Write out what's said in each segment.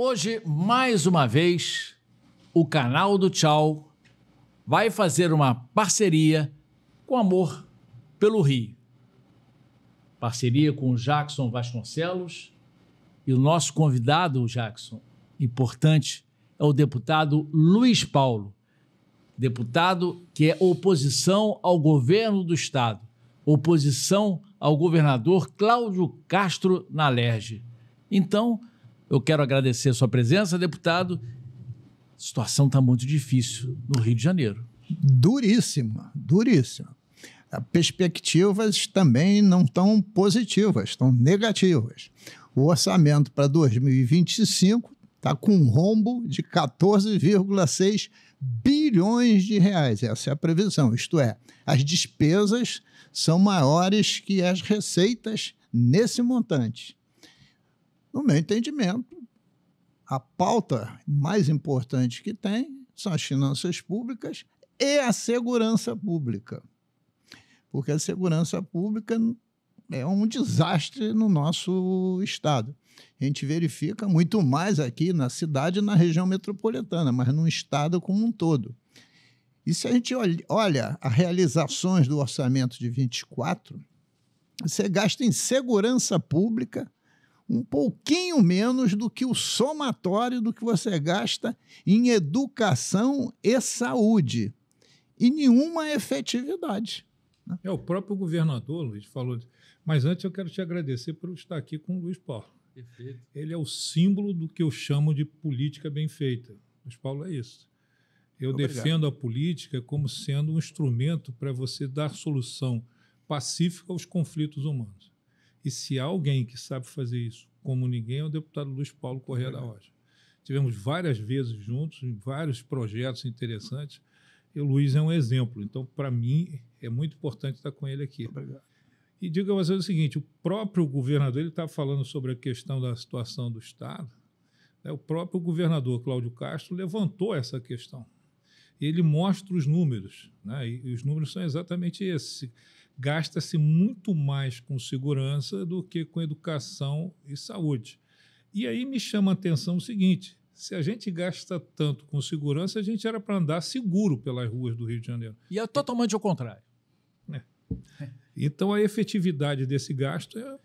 Hoje, mais uma vez, o canal do Tchau vai fazer uma parceria com Amor pelo Rio. Parceria com o Jackson Vasconcelos e o nosso convidado, Jackson, importante, é o deputado Luiz Paulo, deputado que é oposição ao governo do Estado, oposição ao governador Cláudio Castro na Alerj. Então, eu quero agradecer a sua presença, deputado. A situação está muito difícil no Rio de Janeiro. Duríssima, duríssima. As perspectivas também não estão positivas, estão negativas. O orçamento para 2025 está com um rombo de 14,6 bilhões de reais. Essa é a previsão, isto é, as despesas são maiores que as receitas nesse montante. No meu entendimento, a pauta mais importante que tem são as finanças públicas e a segurança pública. Porque a segurança pública é um desastre no nosso estado. A gente verifica muito mais aqui na cidade e na região metropolitana, mas no estado como um todo. E se a gente olha as realizações do orçamento de 24, você gasta em segurança pública um pouquinho menos do que o somatório do que você gasta em educação e saúde. E nenhuma efetividade. O próprio governador, Luiz, falou. Mas antes eu quero te agradecer por estar aqui com o Luiz Paulo. Perfeito. Ele é o símbolo do que eu chamo de política bem feita. Luiz Paulo é isso. Eu defendo a política como sendo um instrumento para você dar solução pacífica aos conflitos humanos. E se há alguém que sabe fazer isso como ninguém, é o deputado Luiz Paulo Corrêa da Rocha. Tivemos várias vezes juntos, em vários projetos interessantes, e o Luiz é um exemplo. Então, para mim, é muito importante estar com ele aqui. Obrigado. E digo a você o seguinte, o próprio governador, ele está falando sobre a questão da situação do Estado, né? O próprio governador Cláudio Castro levantou essa questão. Ele mostra os números, né? E os números são exatamente esses. Gasta-se muito mais com segurança do que com educação e saúde. E aí me chama a atenção o seguinte, se a gente gasta tanto com segurança, a gente era para andar seguro pelas ruas do Rio de Janeiro. E é totalmente ao contrário. Então, a efetividade desse gasto é...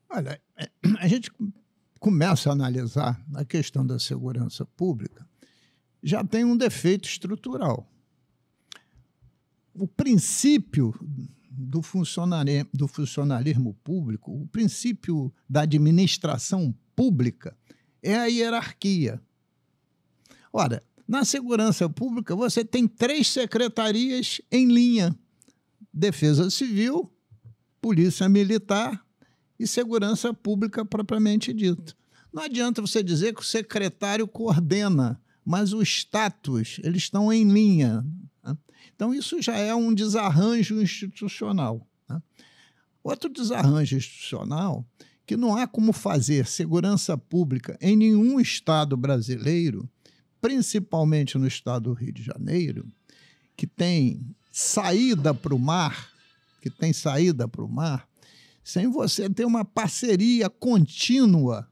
Olha, a gente começa a analisar a questão da segurança pública, já tem um defeito estrutural. O princípio do funcionalismo público, o princípio da administração pública é a hierarquia. Ora, na segurança pública você tem 3 secretarias em linha: Defesa Civil, Polícia Militar e Segurança Pública propriamente dita. Não adianta você dizer que o secretário coordena, mas o status, eles estão em linha. Né? Então, isso já é um desarranjo institucional. Né? Outro desarranjo institucional, que não há como fazer segurança pública em nenhum estado brasileiro, principalmente no estado do Rio de Janeiro, que tem saída para o mar, sem você ter uma parceria contínua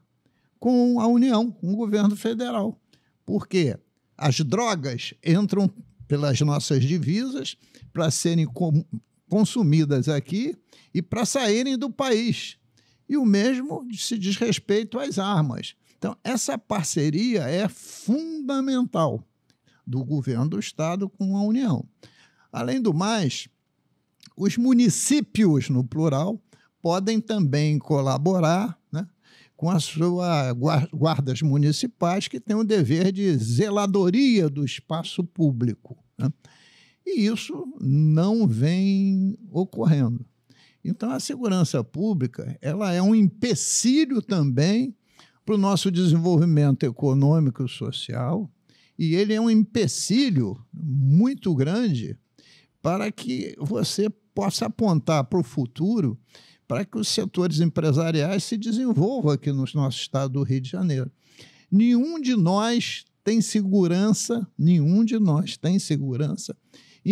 com a União, com o governo federal. Porque as drogas entram pelas nossas divisas para serem consumidas aqui e para saírem do país. E o mesmo se diz respeito às armas. Então, essa parceria é fundamental do governo do Estado com a União. Além do mais, os municípios, no plural, podem também colaborar, né, com as suas guardas municipais, que têm o dever de zeladoria do espaço público. Né? E isso não vem ocorrendo. Então, a segurança pública ela é um empecilho também para o nosso desenvolvimento econômico e social, e ele é um empecilho muito grande para que você possa apontar para o futuro, para que os setores empresariais se desenvolvam aqui no nosso estado do Rio de Janeiro. Nenhum de nós tem segurança em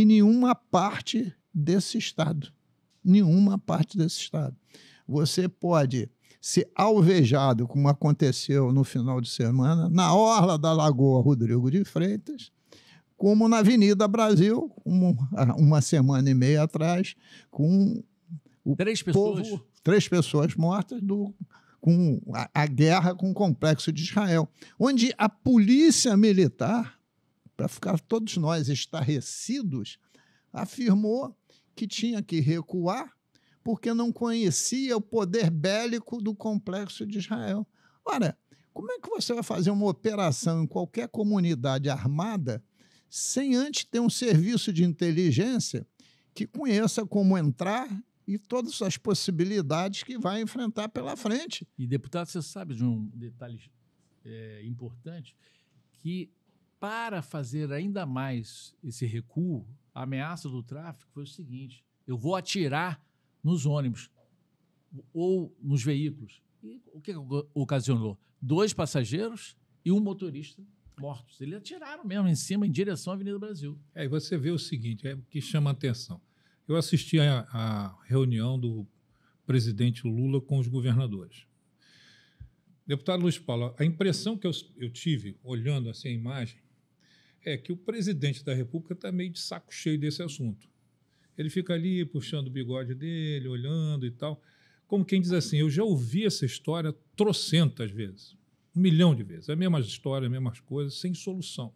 nenhuma parte desse estado. Você pode ser alvejado, como aconteceu no final de semana, na orla da Lagoa Rodrigo de Freitas, como na Avenida Brasil, uma semana e meia atrás, com o povo, 3 pessoas mortas com a guerra com o Complexo de Israel, onde a polícia militar, para ficar todos nós estarrecidos, afirmou que tinha que recuar porque não conhecia o poder bélico do Complexo de Israel. Ora, como é que você vai fazer uma operação em qualquer comunidade armada sem antes ter um serviço de inteligência que conheça como entrar e todas as possibilidades que vai enfrentar pela frente? E, deputado, você sabe de um detalhe importante, que para fazer ainda mais esse recuo, a ameaça do tráfico foi o seguinte: eu vou atirar nos ônibus ou nos veículos. E o que ocasionou? 2 passageiros e um motorista mortos. Eles atiraram mesmo em cima, em direção à Avenida Brasil. E você vê o seguinte, o que chama a atenção. Eu assisti à reunião do presidente Lula com os governadores. Deputado Luiz Paulo, a impressão que eu tive, olhando assim a imagem, é que o presidente da República está meio de saco cheio desse assunto. Ele fica ali puxando o bigode dele, olhando e tal, como quem diz assim, eu já ouvi essa história trocentas vezes, 1 milhão de vezes, a mesma história, as mesmas coisas, sem solução.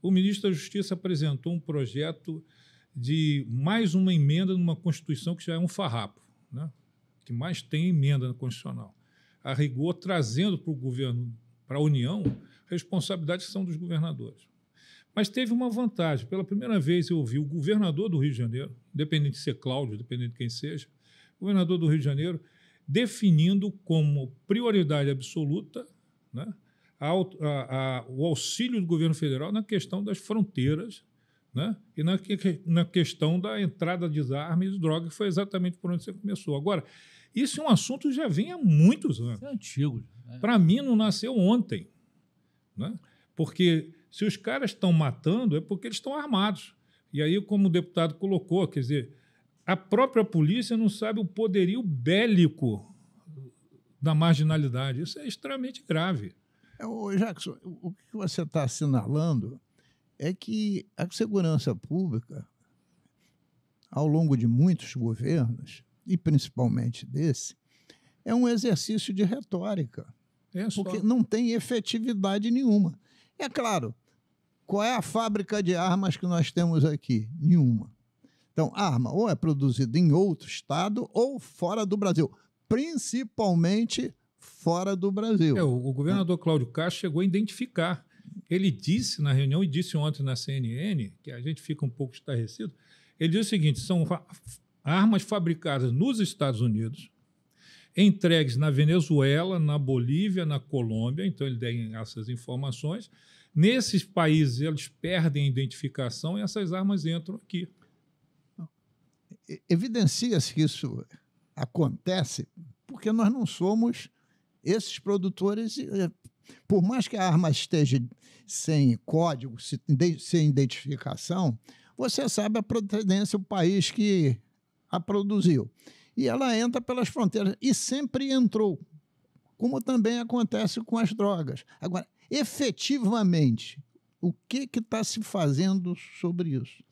O ministro da Justiça apresentou um projeto de mais uma emenda numa Constituição que já é um farrapo, né? Que mais tem emenda na Constitucional. A rigor, trazendo para o governo, para a União, responsabilidades que são dos governadores. Mas teve uma vantagem. Pela primeira vez eu ouvi o governador do Rio de Janeiro, independente de ser Cláudio, independente de quem seja, o governador do Rio de Janeiro definindo como prioridade absoluta, né, o auxílio do governo federal na questão das fronteiras, né, e na questão da entrada de armas e drogas, que foi exatamente por onde você começou. Agora, isso é um assunto que já vem há muitos anos. Isso é antigo. Né? Para mim, não nasceu ontem. Né? Porque se os caras estão matando, é porque eles estão armados. E aí, como o deputado colocou, quer dizer, a própria polícia não sabe o poderio bélico da marginalidade. Isso é extremamente grave. Jackson, o que você está assinalando é que a segurança pública, ao longo de muitos governos, e principalmente desse, é um exercício de retórica, porque não tem efetividade nenhuma. É claro, qual é a fábrica de armas que nós temos aqui? Nenhuma. Então, a arma ou é produzida em outro estado ou fora do Brasil, principalmente fora do Brasil. O governador Cláudio Castro chegou a identificar. Ele disse na reunião, e disse ontem na CNN, que a gente fica um pouco estarrecido, ele disse o seguinte, são armas fabricadas nos Estados Unidos, entregues na Venezuela, na Bolívia, na Colômbia, então ele tem essas informações. Nesses países, eles perdem a identificação e essas armas entram aqui. Evidencia-se que isso acontece porque nós não somos esses produtores. Por mais que a arma esteja sem código, sem identificação, você sabe a procedência do país que a produziu. E ela entra pelas fronteiras, e sempre entrou, como também acontece com as drogas. Agora, efetivamente, o que está se fazendo sobre isso?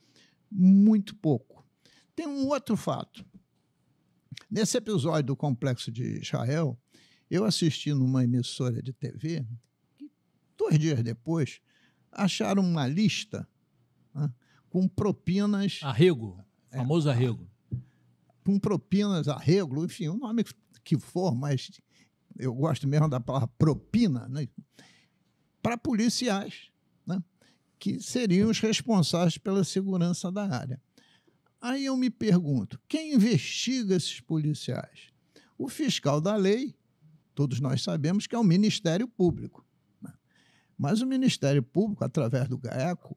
Muito pouco. Tem um outro fato. Nesse episódio do Complexo de Israel, eu assisti numa emissora de TV, que 2 dias depois, acharam uma lista, né, com propinas... Arrego, famoso arrego. Com propinas, arrego, enfim, o nome que for, mas eu gosto mesmo da palavra propina, né, para policiais, né, que seriam os responsáveis pela segurança da área. Aí eu me pergunto, quem investiga esses policiais? O fiscal da lei, todos nós sabemos que é o Ministério Público, né? Mas o Ministério Público, através do GAECO,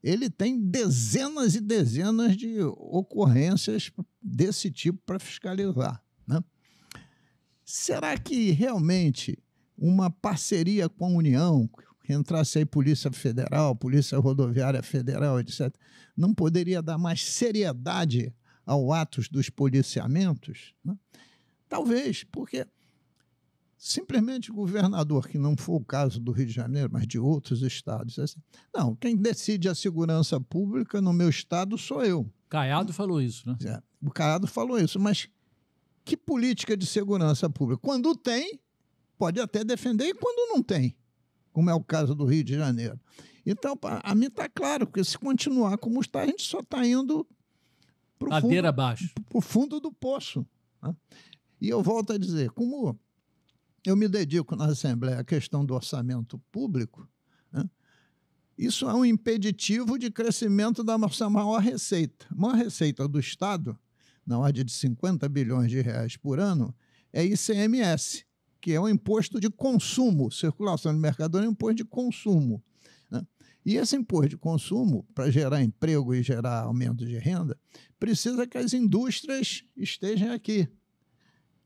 ele tem dezenas e dezenas de ocorrências desse tipo para fiscalizar, né? Será que realmente uma parceria com a União, que entrasse aí Polícia Federal, Polícia Rodoviária Federal, etc., não poderia dar mais seriedade ao atos dos policiamentos? Né? Talvez, porque simplesmente governador, que não foi o caso do Rio de Janeiro, mas de outros estados. Assim, não, quem decide a segurança pública no meu estado sou eu. Caiado falou isso, né? O Caiado falou isso, mas que política de segurança pública? Quando tem, pode até defender, e quando não tem, como é o caso do Rio de Janeiro. Então, a mim está claro, porque se continuar como está, a gente só está indo para o fundo do poço. Né? E eu volto a dizer, como eu me dedico na Assembleia à questão do orçamento público, né? Isso é um impeditivo de crescimento da nossa maior receita. A maior receita do Estado, na ordem de 50 bilhões de reais por ano, é ICMS, que é um imposto de consumo. Circulação de mercadoria é um imposto de consumo. Né? E esse imposto de consumo, para gerar emprego e gerar aumento de renda, precisa que as indústrias estejam aqui.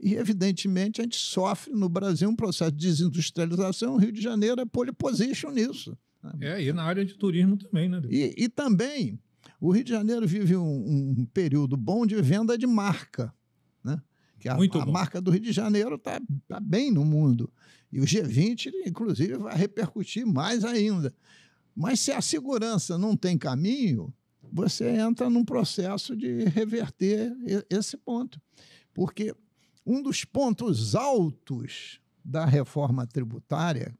E, evidentemente, a gente sofre no Brasil um processo de desindustrialização. O Rio de Janeiro é pole position nisso. E na área de turismo também, né? E também, o Rio de Janeiro vive um período bom de venda de marca, né? Que a marca do Rio de Janeiro está bem no mundo. E o G20, inclusive, vai repercutir mais ainda. Mas se a segurança não tem caminho, você entra num processo de reverter esse ponto. Porque um dos pontos altos da reforma tributária,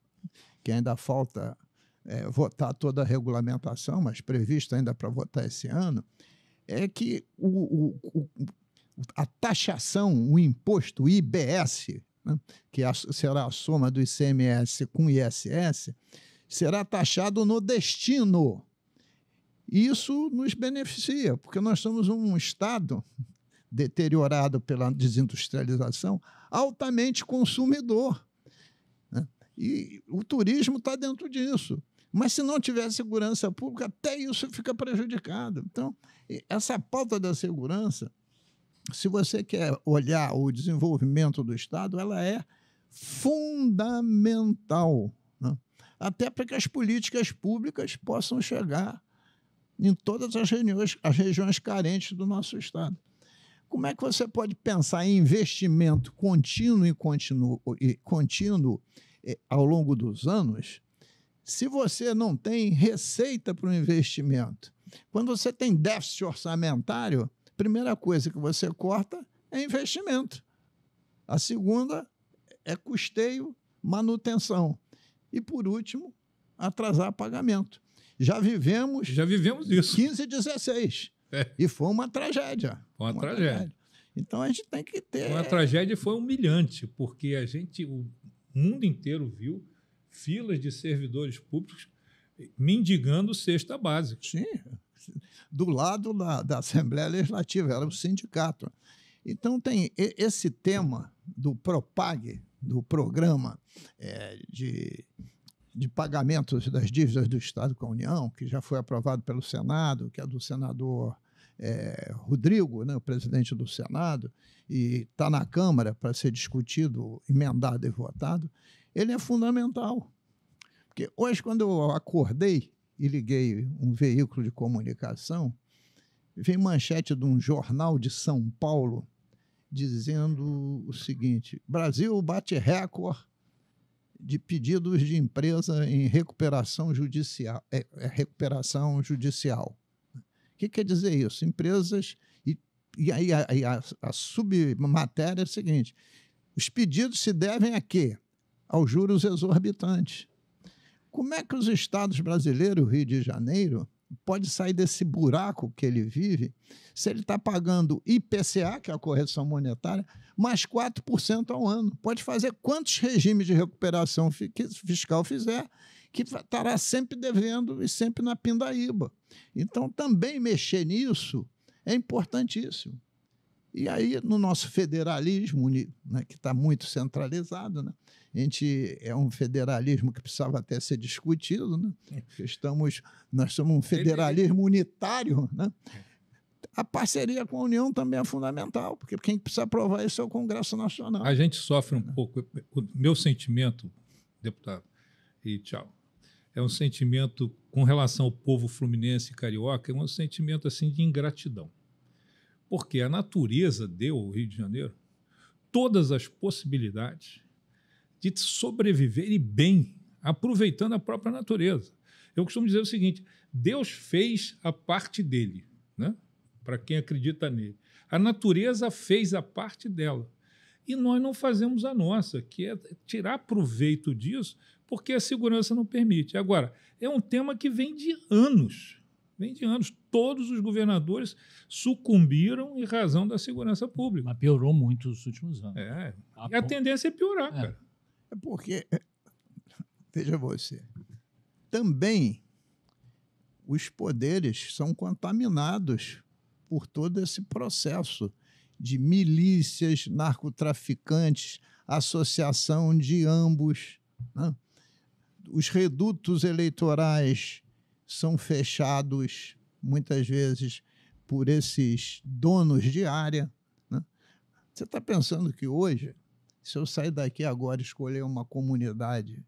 que ainda falta votar toda a regulamentação, mas previsto ainda para votar esse ano, é que a taxação, o imposto, o IBS, né, que será a soma do ICMS com o ISS, será taxado no destino. Isso nos beneficia, porque nós somos um Estado deteriorado pela desindustrialização, altamente consumidor. Né? E o turismo está dentro disso. Mas se não tiver segurança pública, até isso fica prejudicado. Então, essa pauta da segurança, se você quer olhar o desenvolvimento do Estado, ela é fundamental, né? Até para que as políticas públicas possam chegar em todas as regiões carentes do nosso Estado. Como é que você pode pensar em investimento contínuo ao longo dos anos se você não tem receita para o investimento? Quando você tem déficit orçamentário, a primeira coisa que você corta é investimento. A segunda é custeio, manutenção. E, por último, atrasar pagamento. Já vivemos isso. 15 e 16. E foi uma tragédia. Foi uma tragédia. Então, a gente tem que ter... Foi uma tragédia e foi humilhante, porque o mundo inteiro viu filas de servidores públicos mendigando cesta básica. Sim, do lado da Assembleia Legislativa, era o sindicato. Então, tem esse tema do PROPAG, do Programa de Pagamentos das Dívidas do Estado com a União, que já foi aprovado pelo Senado, que é do senador Rodrigo, né, o presidente do Senado, e está na Câmara para ser discutido, emendado e votado. Ele é fundamental. Porque hoje, quando eu acordei e liguei um veículo de comunicação, veio manchete de um jornal de São Paulo dizendo o seguinte: Brasil bate recorde de pedidos de empresa em recuperação judicial. Recuperação judicial. O que quer dizer isso? Empresas... E aí a submatéria é a seguinte: os pedidos se devem a quê? Aos juros exorbitantes. Como é que os estados brasileiros, o Rio de Janeiro, pode sair desse buraco que ele vive se ele está pagando IPCA, que é a correção monetária, mais 4% ao ano? Pode fazer quantos regimes de recuperação fiscal fizer, que estará sempre devendo e sempre na pindaíba. Então, também mexer nisso é importantíssimo. E aí, no nosso federalismo, né, que está muito centralizado, né, a gente é um federalismo que precisava até ser discutido, né? Nós somos um federalismo unitário, né? A parceria com a União também é fundamental, porque quem precisa aprovar isso é o Congresso Nacional. A gente sofre um pouco. O meu sentimento, deputado, e tchau, é um sentimento com relação ao povo fluminense e carioca, é um sentimento assim de ingratidão. Porque a natureza deu ao Rio de Janeiro todas as possibilidades de sobreviver e bem, aproveitando a própria natureza. Eu costumo dizer o seguinte: Deus fez a parte dele, né? Para quem acredita nele. A natureza fez a parte dela. E nós não fazemos a nossa, que é tirar proveito disso, porque a segurança não permite. Agora, é um tema que vem de anos. Vem de anos. Todos os governadores sucumbiram em razão da segurança pública. Mas piorou muito nos últimos anos. E a tendência é piorar, cara. É porque, veja você, também os poderes são contaminados por todo esse processo de milícias, narcotraficantes, associação de ambos, né? Os redutos eleitorais são fechados, muitas vezes, por esses donos de área, né? Você está pensando que hoje, se eu sair daqui agora e escolher uma comunidade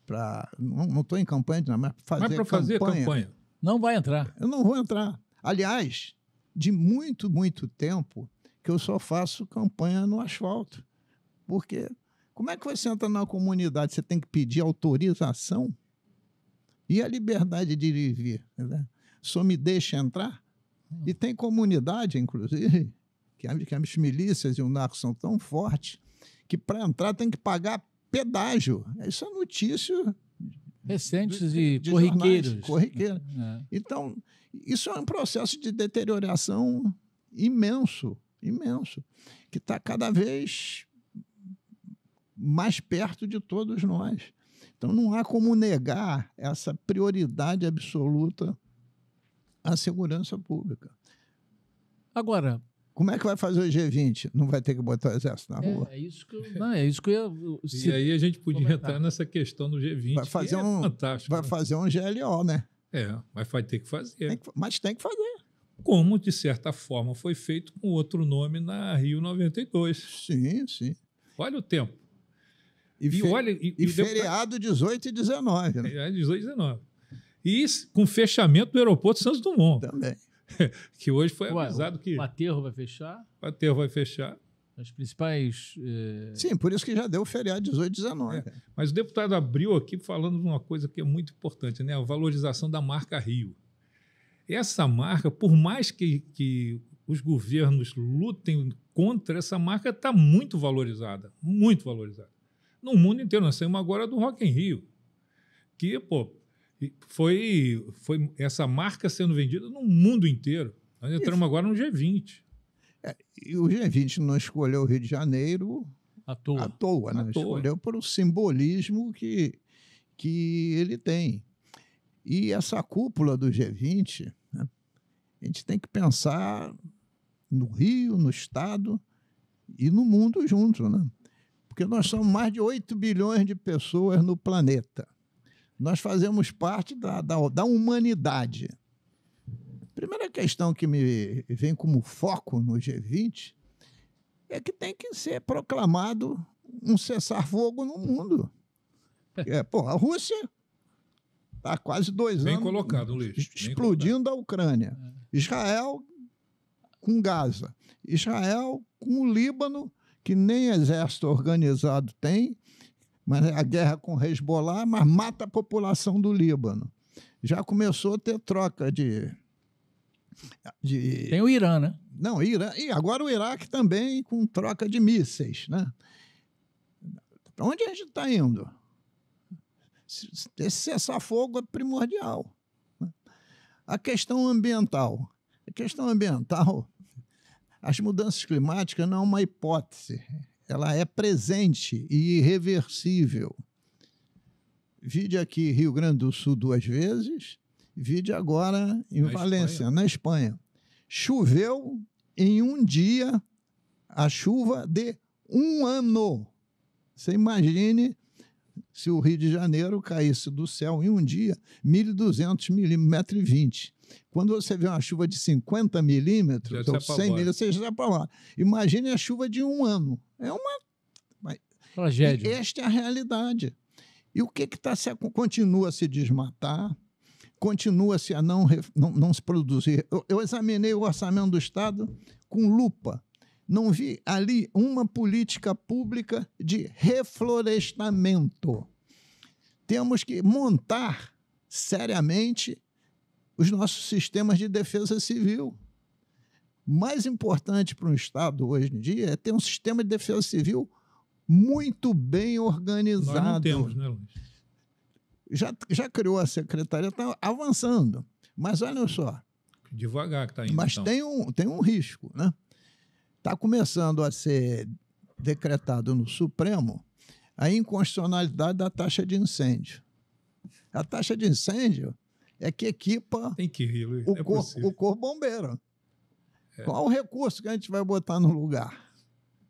para... Não estou em campanha, mas para fazer campanha, não vai entrar. Eu não vou entrar. Aliás, de muito, muito tempo que eu só faço campanha no asfalto. Porque como é que você entra na comunidade? Você tem que pedir autorização? E a liberdade de ir e vir? Né? Só me deixa entrar? E tem comunidade, inclusive, que as milícias e o narco são tão fortes que para entrar tem que pagar pedágio. Isso é notícia recentes e corriqueiros. Corriqueiro. Então, isso é um processo de deterioração imenso, que está cada vez mais perto de todos nós. Então, não há como negar essa prioridade absoluta à segurança pública. Agora, como é que vai fazer o G20? Não vai ter que botar o exército na rua? É isso que eu ia... E aí a gente podia entrar nessa questão do G20, vai fazer fantástico. Vai fazer um GLO, né? Mas vai ter que fazer. Mas tem que fazer. Como, de certa forma, foi feito com outro nome na Rio 92. Sim. Olha o tempo. E feriado 18 e 19. Né? 18 e 19. E com fechamento do aeroporto Santos Dumont. Também. Que hoje foi avisado que... O aterro vai fechar. O aterro vai fechar. As principais... Sim, por isso que já deu o feriado 18 e 19. Mas o deputado abriu aqui falando de uma coisa que é muito importante, né? A valorização da marca Rio. Essa marca, por mais que os governos lutem contra, essa marca está muito valorizada. Muito valorizada. No mundo inteiro. Nós saímos agora do Rock in Rio. Que, foi essa marca sendo vendida no mundo inteiro. Nós entramos agora no G20. E o G20 não escolheu o Rio de Janeiro à toa, né? Escolheu por o simbolismo que ele tem. E essa cúpula do G20, né, a gente tem que pensar no Rio, no Estado e no mundo junto, né? Porque nós somos mais de 8 bilhões de pessoas no planeta. Nós fazemos parte da humanidade. A primeira questão que me vem como foco no G20 é que tem que ser proclamado um cessar-fogo no mundo. A Rússia está há quase 2 anos bem colocado, Luiz. Explodindo a Ucrânia. Israel com Gaza. Israel com o Líbano, que nem exército organizado tem, mas é a guerra com Hezbollah, mas mata a população do Líbano. Já começou a ter troca de... Tem o Irã, né? Não, Irã. E agora o Iraque também com troca de mísseis, né? Para onde a gente está indo? Esse cessar-fogo é primordial. A questão ambiental. As mudanças climáticas não é uma hipótese. Ela é presente e irreversível. Vide aqui Rio Grande do Sul 2 vezes, vide agora em Valência, na Espanha. Choveu em um dia a chuva de 1 ano. Você imagine se o Rio de Janeiro caísse do céu em um dia 1.200 milímetros, 1,20 m. Quando você vê uma chuva de 50 milímetros ou 100 milímetros, você já para lá. Imagine a chuva de 1 ano. É uma tragédia. E esta é a realidade. E o que continua a se desmatar, continua-se a não se produzir. Eu examinei o orçamento do Estado com lupa. Não vi ali uma política pública de reflorestamento. Temos que montar seriamente os nossos sistemas de defesa civil. Mais importante para um Estado hoje em dia é ter um sistema de defesa civil muito bem organizado. Nós não temos, né, Luiz? Já criou a secretaria, está avançando. Mas olha só. Devagar que está indo. Mas então. tem um risco, né? Está começando a ser decretado no Supremo a inconstitucionalidade da taxa de incêndio. A taxa de incêndio é que equipa Tem que rir, Luiz. o corpo bombeiro. Qual o recurso que a gente vai botar no lugar?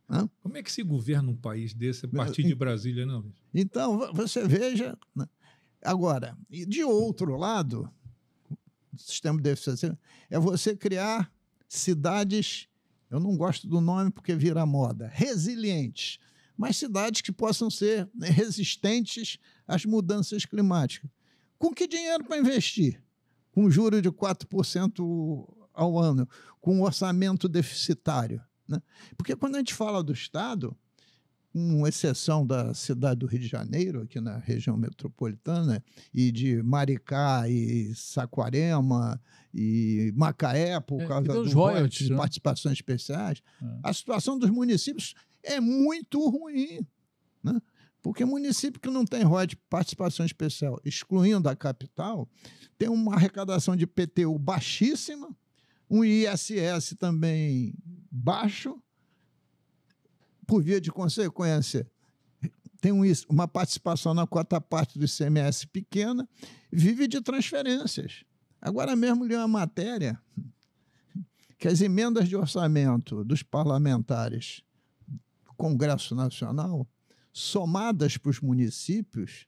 Hã? Como é que se governa um país desse a partir de Brasília, não, Luiz? Então, você veja. Né? Agora, e de outro lado, o sistema de defesa civil é você criar cidades, eu não gosto do nome porque vira moda, resilientes, mas cidades que possam ser resistentes às mudanças climáticas. Com que dinheiro para investir? Com juro de 4% ao ano, com um orçamento deficitário. Né? Porque quando a gente fala do Estado, com exceção da cidade do Rio de Janeiro, aqui na região metropolitana, e de Maricá e Saquarema e Macaé, por causa dos royalties, né? participações especiais, a situação dos municípios é muito ruim. Né? Porque município que não tem royalties de participação especial, excluindo a capital, tem uma arrecadação de IPTU baixíssima, um ISS também baixo, por via de consequência, tem uma participação na quarta parte do ICMS pequena, vive de transferências. Agora mesmo li uma matéria que as emendas de orçamento dos parlamentares do Congresso Nacional, somadas para os municípios,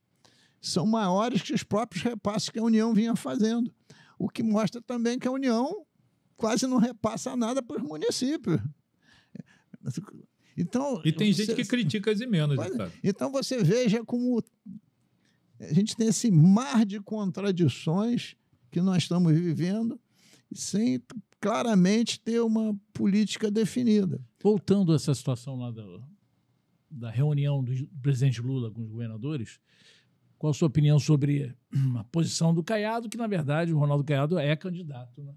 são maiores que os próprios repasses que a União vinha fazendo, o que mostra também que a União quase não repassa nada para os municípios. Então, e tem gente que critica as emendas. Então você veja como a gente tem esse mar de contradições que nós estamos vivendo sem claramente ter uma política definida. Voltando a essa situação lá da reunião do presidente Lula com os governadores, qual a sua opinião sobre a posição do Caiado, que na verdade o Ronaldo Caiado é candidato, né?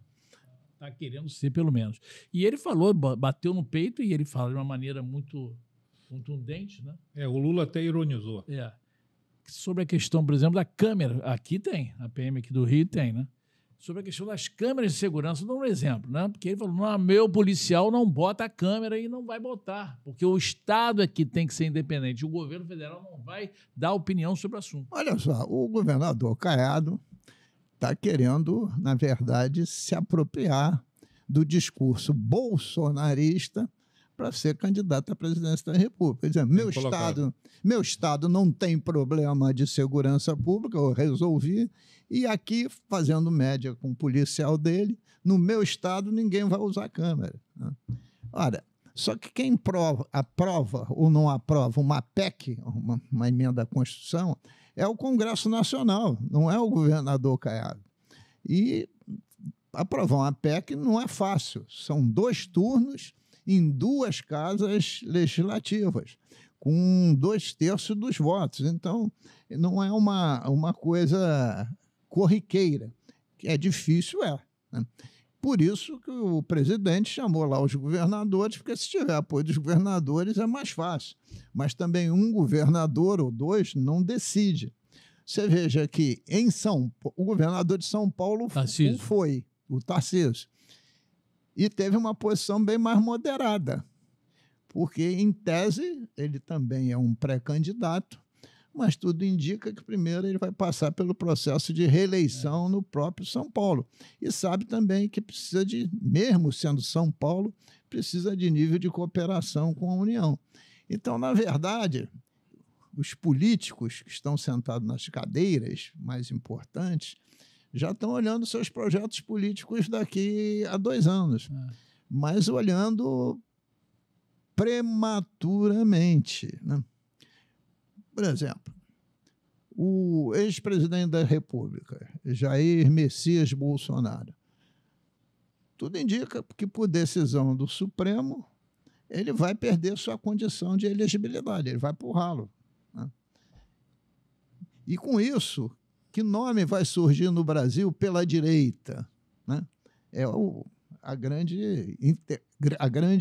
Está querendo ser, pelo menos. E ele falou, bateu no peito, e ele fala de uma maneira muito contundente, né? O Lula até ironizou. Sobre a questão, por exemplo, da câmera. Aqui tem, a PM aqui do Rio tem, né? Sobre a questão das câmeras de segurança, dou um exemplo, né? Porque ele falou, não, meu policial não bota a câmera e não vai botar, porque o Estado é que tem que ser independente, o governo federal não vai dar opinião sobre o assunto. Olha só, o governador Caiado está querendo, na verdade, se apropriar do discurso bolsonarista para ser candidato à presidência da República. Quer dizer, meu estado não tem problema de segurança pública, eu resolvi, e aqui, fazendo média com o policial dele, no meu estado ninguém vai usar câmera. Né? Ora, só que quem aprova ou não aprova uma PEC, uma emenda à Constituição, é o Congresso Nacional, não é o governador Caiado. E aprovar uma PEC não é fácil. São 2 turnos em 2 casas legislativas, com 2/3 dos votos. Então, não é uma coisa corriqueira. É difícil, né? Por isso que o presidente chamou lá os governadores, porque se tiver apoio dos governadores é mais fácil. Mas também um governador ou 2 não decide. Você veja que o governador de São Paulo foi o Tarcísio. E teve uma posição bem mais moderada, porque, em tese, ele também é um pré-candidato, mas tudo indica que primeiro ele vai passar pelo processo de reeleição no próprio São Paulo. E sabe também que precisa mesmo sendo São Paulo, precisa de nível de cooperação com a União. Então, na verdade, os políticos que estão sentados nas cadeiras mais importantes já estão olhando seus projetos políticos daqui a 2 anos, mas olhando prematuramente, né? Por exemplo, o ex-presidente da República, Jair Messias Bolsonaro, tudo indica que, por decisão do Supremo, ele vai perder sua condição de elegibilidade, ele vai para o ralo, né? E com isso, que nome vai surgir no Brasil pela direita, né? É a grande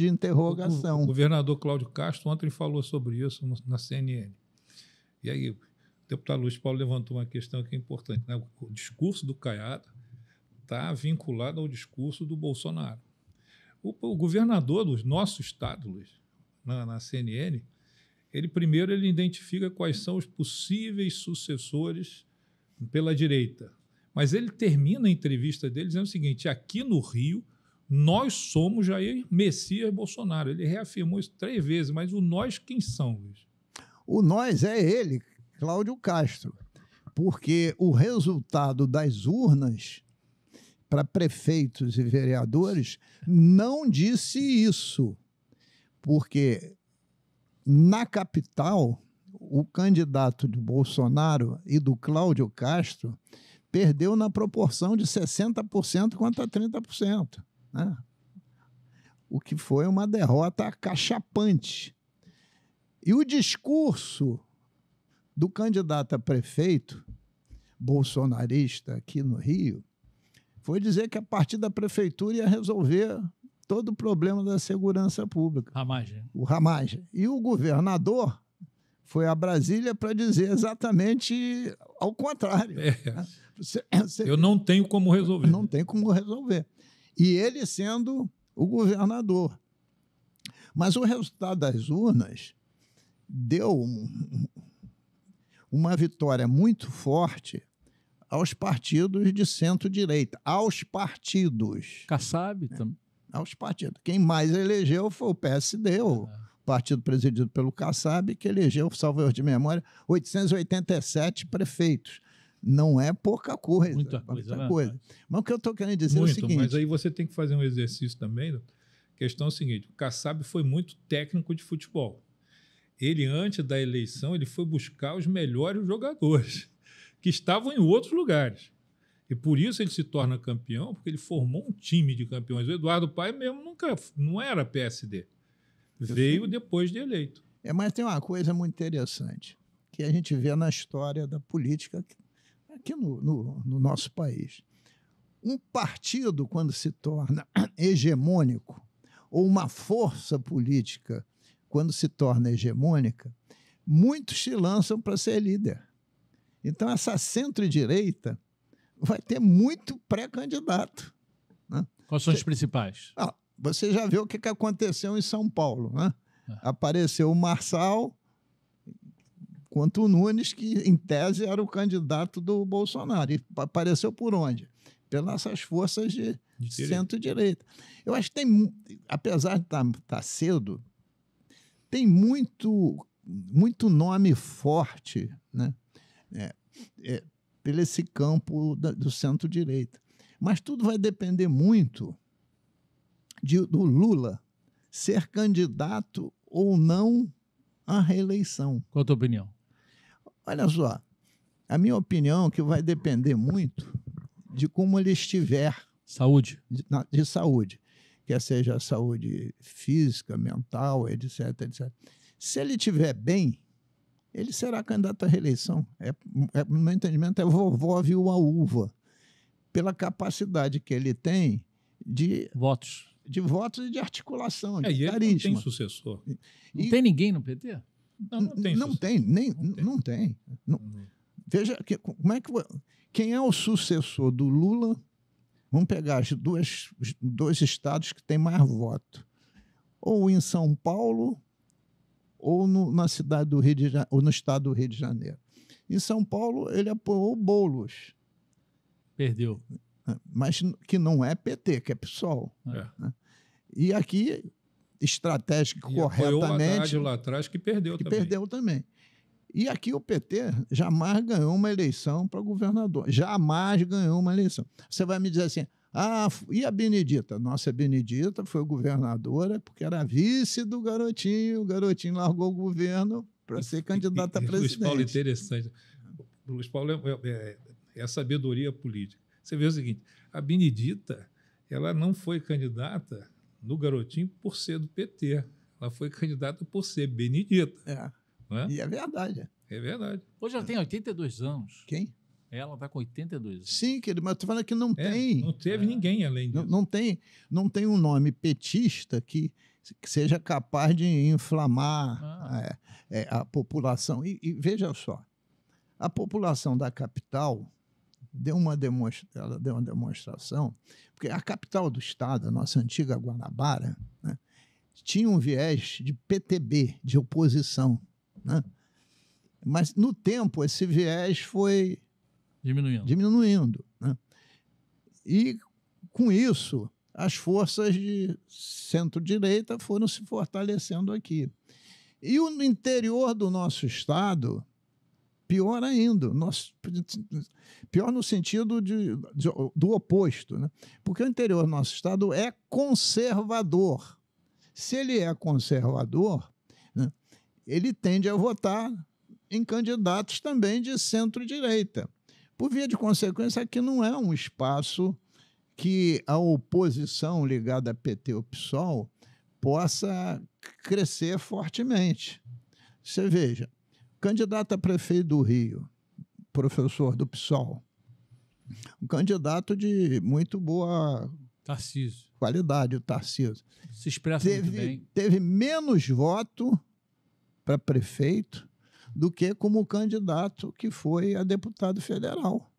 interrogação. O governador Cláudio Castro ontem falou sobre isso na CNN. E aí, o deputado Luiz Paulo levantou uma questão que é importante, né? O discurso do Caiado está vinculado ao discurso do Bolsonaro. O governador do nosso estado, Luiz, na CNN, ele identifica quais são os possíveis sucessores pela direita. Mas ele termina a entrevista dele dizendo o seguinte: aqui no Rio, nós somos Jair Messias Bolsonaro. Ele reafirmou isso 3 vezes, mas o nós quem são, Luiz? O nós é ele, Cláudio Castro, porque o resultado das urnas para prefeitos e vereadores não disse isso, porque na capital o candidato de Bolsonaro e do Cláudio Castro perdeu na proporção de 60% contra 30%, né? O que foi uma derrota acachapante. E o discurso do candidato a prefeito bolsonarista aqui no Rio foi dizer que a partir da prefeitura ia resolver todo o problema da segurança pública. Ramagem. O Ramagem. E o governador foi a Brasília para dizer exatamente ao contrário. Eu não tenho como resolver. Não tem como resolver. E ele sendo o governador. Mas o resultado das urnas deu uma vitória muito forte aos partidos de centro-direita. Aos partidos. Kassab também. Aos partidos. Quem mais elegeu foi o PSD, o partido presidido pelo Kassab, que elegeu, salvo erro de memória, 887 prefeitos. Não é pouca coisa. Muita coisa. Mas o que eu estou querendo dizer é o seguinte... Mas aí você tem que fazer um exercício também. A questão é a seguinte: o Kassab foi muito técnico de futebol. Ele, antes da eleição, ele foi buscar os melhores jogadores que estavam em outros lugares. E por isso ele se torna campeão, porque ele formou um time de campeões. O Eduardo Paes mesmo não era PSD. Veio depois de eleito. Mas tem uma coisa muito interessante que a gente vê na história da política aqui no nosso país. Um partido, quando se torna hegemônico, ou uma força política, quando se torna hegemônica, muitos se lançam para ser líder. Então, essa centro-direita vai ter muito pré-candidato, né? Quais são os principais? Você já viu o que aconteceu em São Paulo, né? Apareceu o Marçal quanto o Nunes, que, em tese, era o candidato do Bolsonaro. E apareceu por onde? Pelas forças de centro-direita. Eu acho que tem, apesar de estar cedo, tem muito nome forte, né? Pelo esse campo do centro-direita. Mas tudo vai depender muito do Lula ser candidato ou não à reeleição. Qual a tua opinião? Olha só, a minha opinião é que vai depender muito de como ele estiver. Saúde. De saúde. Quer seja saúde física, mental, etc, etc. Se ele estiver bem, ele será candidato à reeleição. No meu entendimento, é vovó viu a uva, pela capacidade que ele tem de votos e de articulação, de carisma. Ele não tem sucessor. Não tem ninguém no PT? Não tem. Veja, quem é o sucessor do Lula? Vamos pegar os dois estados que têm mais voto. Ou em São Paulo, ou na cidade do Rio de Janeiro, ou no estado do Rio de Janeiro. Em São Paulo, ele apoiou o Boulos. Perdeu. Mas que não é PT, que é PSOL. Né? E aqui, estratégico, corretamente... lá atrás, que perdeu também. E aqui o PT jamais ganhou uma eleição para governador. Jamais ganhou uma eleição. Você vai me dizer assim, e a Benedita? Nossa, a Benedita foi governadora porque era vice do Garotinho. O Garotinho largou o governo para ser candidata a presidente. Luiz Paulo, interessante. O Luiz Paulo é a sabedoria política. Você vê o seguinte, a Benedita, ela não foi candidata no Garotinho por ser do PT. Ela foi candidata por ser Benedita. É. Não é? E é verdade. É verdade. Hoje ela tem 82 anos. Quem? Ela está com 82 anos. Sim, querido, mas estou falando que não tem. Não teve ninguém além disso. Não tem um nome petista que seja capaz de inflamar a população. E veja só, a população da capital ela deu uma demonstração, porque a capital do estado, a nossa antiga Guanabara, né, tinha um viés de PTB, de oposição, né? Mas, no tempo, esse viés foi diminuindo, né? E, com isso, as forças de centro-direita foram se fortalecendo aqui. E no interior do nosso estado, pior ainda, pior no sentido do oposto, né? Porque o interior do nosso estado é conservador. Se ele é conservador, né, ele tende a votar em candidatos também de centro-direita. Por via de consequência, aqui não é um espaço que a oposição ligada a PT ou PSOL possa crescer fortemente. Você veja, candidato a prefeito do Rio, professor do PSOL, um candidato de muito boa qualidade, o Tarcísio. Se expressa muito bem. Teve menos voto para prefeito do que como candidato que foi a deputado federal.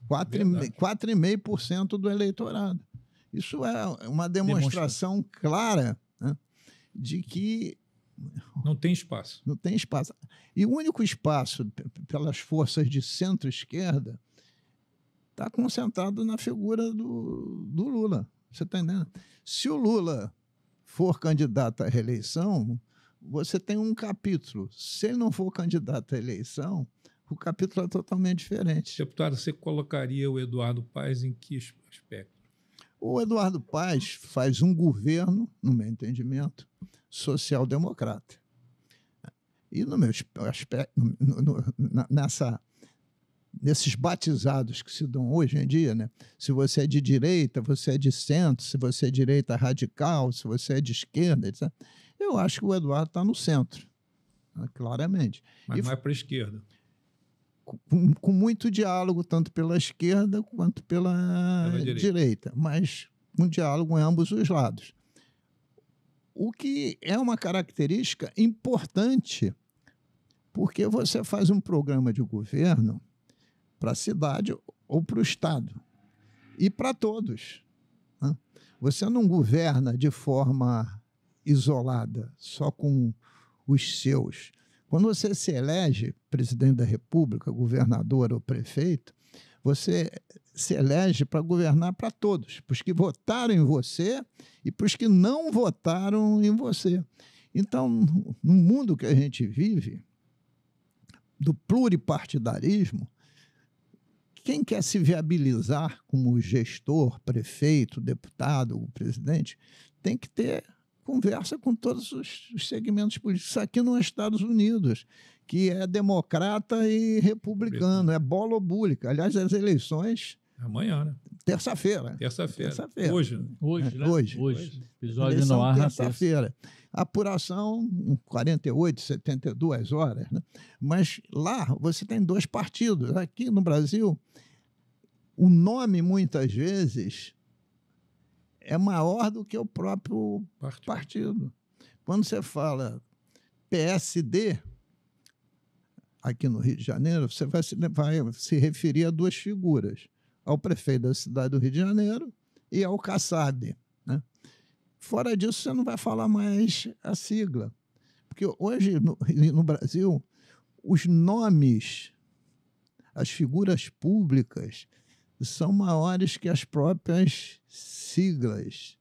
4,5% do eleitorado. Isso é uma demonstração clara, né, de que não tem espaço. Não tem espaço. E o único espaço pelas forças de centro-esquerda está concentrado na figura do Lula. Você está entendendo? Se o Lula for candidato à reeleição, você tem um capítulo. Se ele não for candidato à eleição, o capítulo é totalmente diferente. Deputado, você colocaria o Eduardo Paes em que aspecto? O Eduardo Paes faz um governo, no meu entendimento, social-democrata. E no meu aspecto, nesses batizados que se dão hoje em dia, né? Se você é de direita, você é de centro, se você é direita radical, se você é de esquerda, etc. Eu acho que o Eduardo está no centro, né? Claramente. Mas não é para a esquerda. Com muito diálogo, tanto pela esquerda quanto pela direita, mas um diálogo em ambos os lados. O que é uma característica importante, porque você faz um programa de governo para a cidade ou para o estado, e para todos, né? Você não governa de forma isolada, só com os seus. Quando você se elege presidente da República, governador ou prefeito, você se elege para governar para todos, para os que votaram em você e para os que não votaram em você. Então, no mundo que a gente vive, do pluripartidarismo, quem quer se viabilizar como gestor, prefeito, deputado, presidente, tem que ter conversa com todos os segmentos políticos. Isso aqui nos Estados Unidos, que é democrata e republicano, é bola ou búlica. Aliás, as eleições... Amanhã, né? Terça-feira. Hoje. Né? Hoje. Episódio no ar na terça-feira. Apuração, 48, 72 horas. Né? Mas lá você tem dois partidos. Aqui no Brasil, o nome, muitas vezes, é maior do que o próprio partido. Quando você fala PSD, aqui no Rio de Janeiro, você vai se referir a duas figuras, ao prefeito da cidade do Rio de Janeiro e ao Kassab, né? Fora disso, você não vai falar mais a sigla. Porque hoje, no Brasil, os nomes, as figuras públicas, são maiores que as próprias siglas.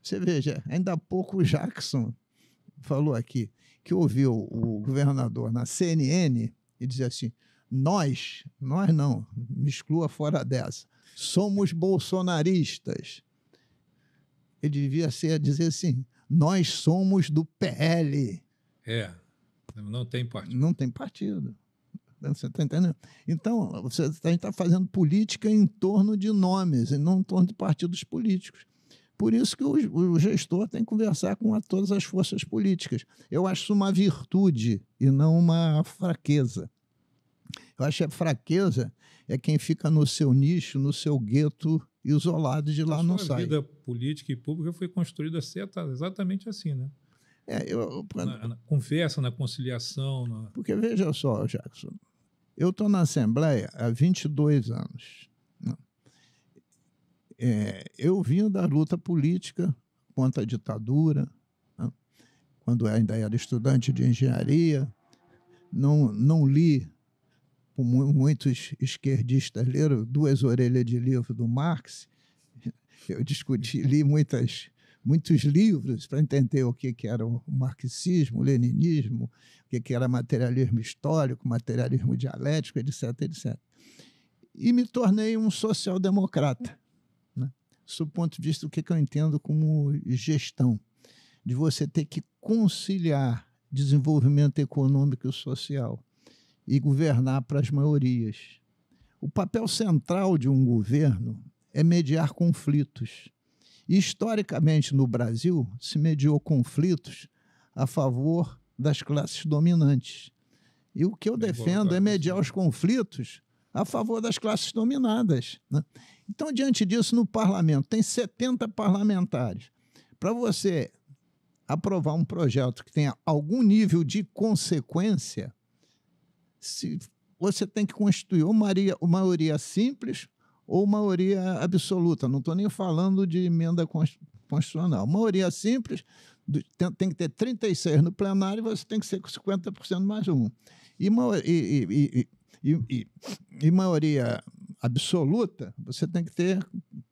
Você veja, ainda há pouco o Jackson falou aqui que ouviu o governador na CNN e dizia assim: nós não, me exclua fora dessa, somos bolsonaristas. Ele devia dizer assim: nós somos do PL. Não tem partido. Não tem partido. Você está entendendo? Então, a gente está fazendo política em torno de nomes e não em torno de partidos políticos. Por isso que o gestor tem que conversar com todas as forças políticas. Eu acho isso uma virtude e não uma fraqueza. Eu acho que a fraqueza é quem fica no seu nicho, no seu gueto, isolado, de lá não sai. A vida política e pública foi construída exatamente assim, né? Na conversa, na conciliação. Porque, veja só, Jackson, eu estou na Assembleia há 22 anos. Né? Eu vim da luta política contra a ditadura, né? Quando ainda era estudante de engenharia, não li, como muitos esquerdistas leram, 2 orelhas de livro do Marx. Eu li muitos livros para entender o que era o marxismo, o leninismo, o que era materialismo histórico, materialismo dialético, etc., etc. E me tornei um social-democrata, né? Do ponto de vista do que eu entendo como gestão, de você ter que conciliar desenvolvimento econômico e social e governar para as maiorias. O papel central de um governo é mediar conflitos. E, historicamente, no Brasil, se mediou conflitos a favor das classes dominantes. E o que eu defendo é mediar os conflitos a favor das classes dominadas, né? Então, diante disso, no parlamento, tem 70 parlamentares. Para você aprovar um projeto que tenha algum nível de consequência, você tem que constituir uma maioria simples ou maioria absoluta. Não estou nem falando de emenda constitucional. Maioria simples, tem que ter 36 no plenário e você tem que ser com 50% mais um. E maioria absoluta, você tem que ter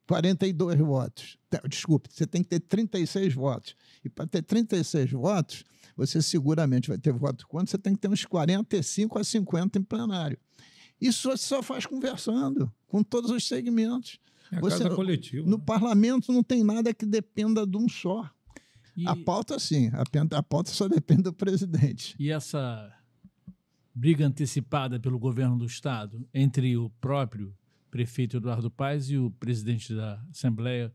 42 votos. Desculpe, você tem que ter 36 votos. E para ter 36 votos, você seguramente vai ter voto contra, você tem que ter uns 45 a 50 em plenário. Isso você só faz conversando com todos os segmentos. É a casa coletiva. No parlamento não tem nada que dependa de um só. A pauta, sim. A pauta só depende do presidente. E essa briga antecipada pelo governo do Estado entre o próprio prefeito Eduardo Paes e o presidente da Assembleia,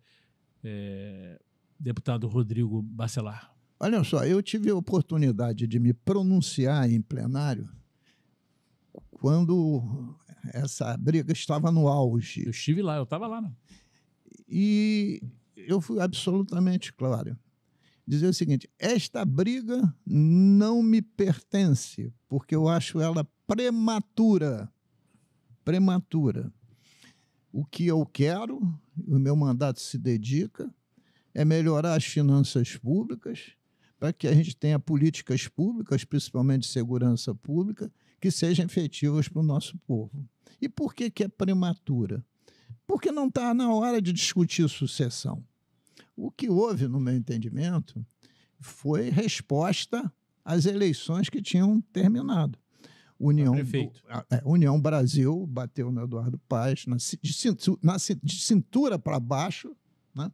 deputado Rodrigo Bacelar? Olha só, eu tive a oportunidade de me pronunciar em plenário quando essa briga estava no auge. Eu estive lá, eu estava lá. Não? E eu fui absolutamente claro. Dizer o seguinte, esta briga não me pertence, porque eu acho ela prematura. Prematura. O que eu quero, o meu mandato se dedica, é melhorar as finanças públicas, para que a gente tenha políticas públicas, principalmente de segurança pública, que sejam efetivas para o nosso povo. E por que é prematura? Porque não está na hora de discutir sucessão. O que houve, no meu entendimento, foi resposta às eleições que tinham terminado. União Brasil bateu no Eduardo Paes de cintura para baixo, né?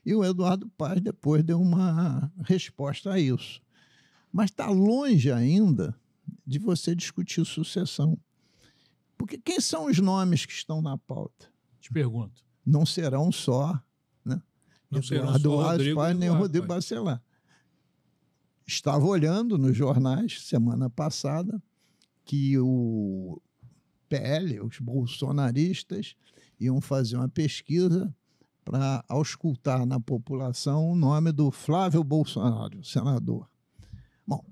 E o Eduardo Paes depois deu uma resposta a isso. Mas está longe ainda de você discutir sucessão. Porque quem são os nomes que estão na pauta? Te pergunto. Não serão só, né? Eduardo Paes nem Rodrigo Bacelar. Estava olhando nos jornais, semana passada, que o PL, os bolsonaristas, iam fazer uma pesquisa para auscultar na população o nome do Flávio Bolsonaro, senador. Bom,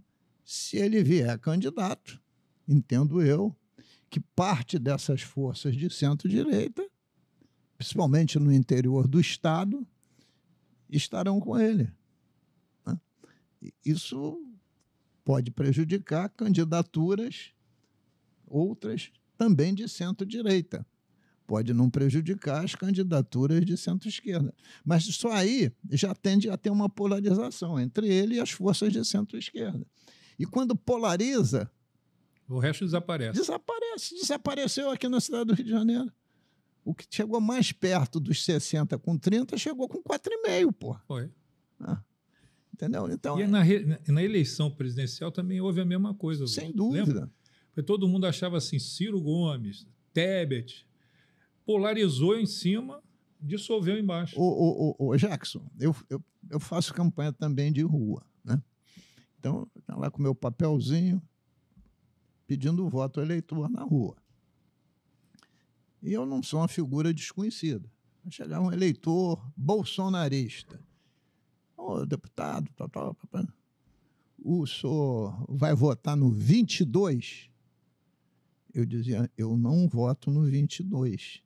se ele vier candidato, entendo eu, que parte dessas forças de centro-direita, principalmente no interior do Estado, estarão com ele. Né? Isso pode prejudicar candidaturas outras também de centro-direita. Pode não prejudicar as candidaturas de centro-esquerda. Mas isso aí já tende a ter uma polarização entre ele e as forças de centro-esquerda. E quando polariza... o resto desaparece. Desapareceu aqui na cidade do Rio de Janeiro. O que chegou mais perto dos 60 com 30 chegou com 4,5, pô. Foi. Entendeu? Então, e na eleição presidencial também houve a mesma coisa. Sem dúvida. Lembra? Porque todo mundo achava assim, Ciro Gomes, Tebet, polarizou em cima Dissolveu embaixo. Ô, Jackson, eu faço campanha também de rua, né? Então, tá lá com meu papelzinho, pedindo voto ao eleitor na rua. E eu não sou uma figura desconhecida. Vai chegar um eleitor bolsonarista. Ô, deputado, o senhor vai votar no 22? Eu dizia, eu não voto no 22.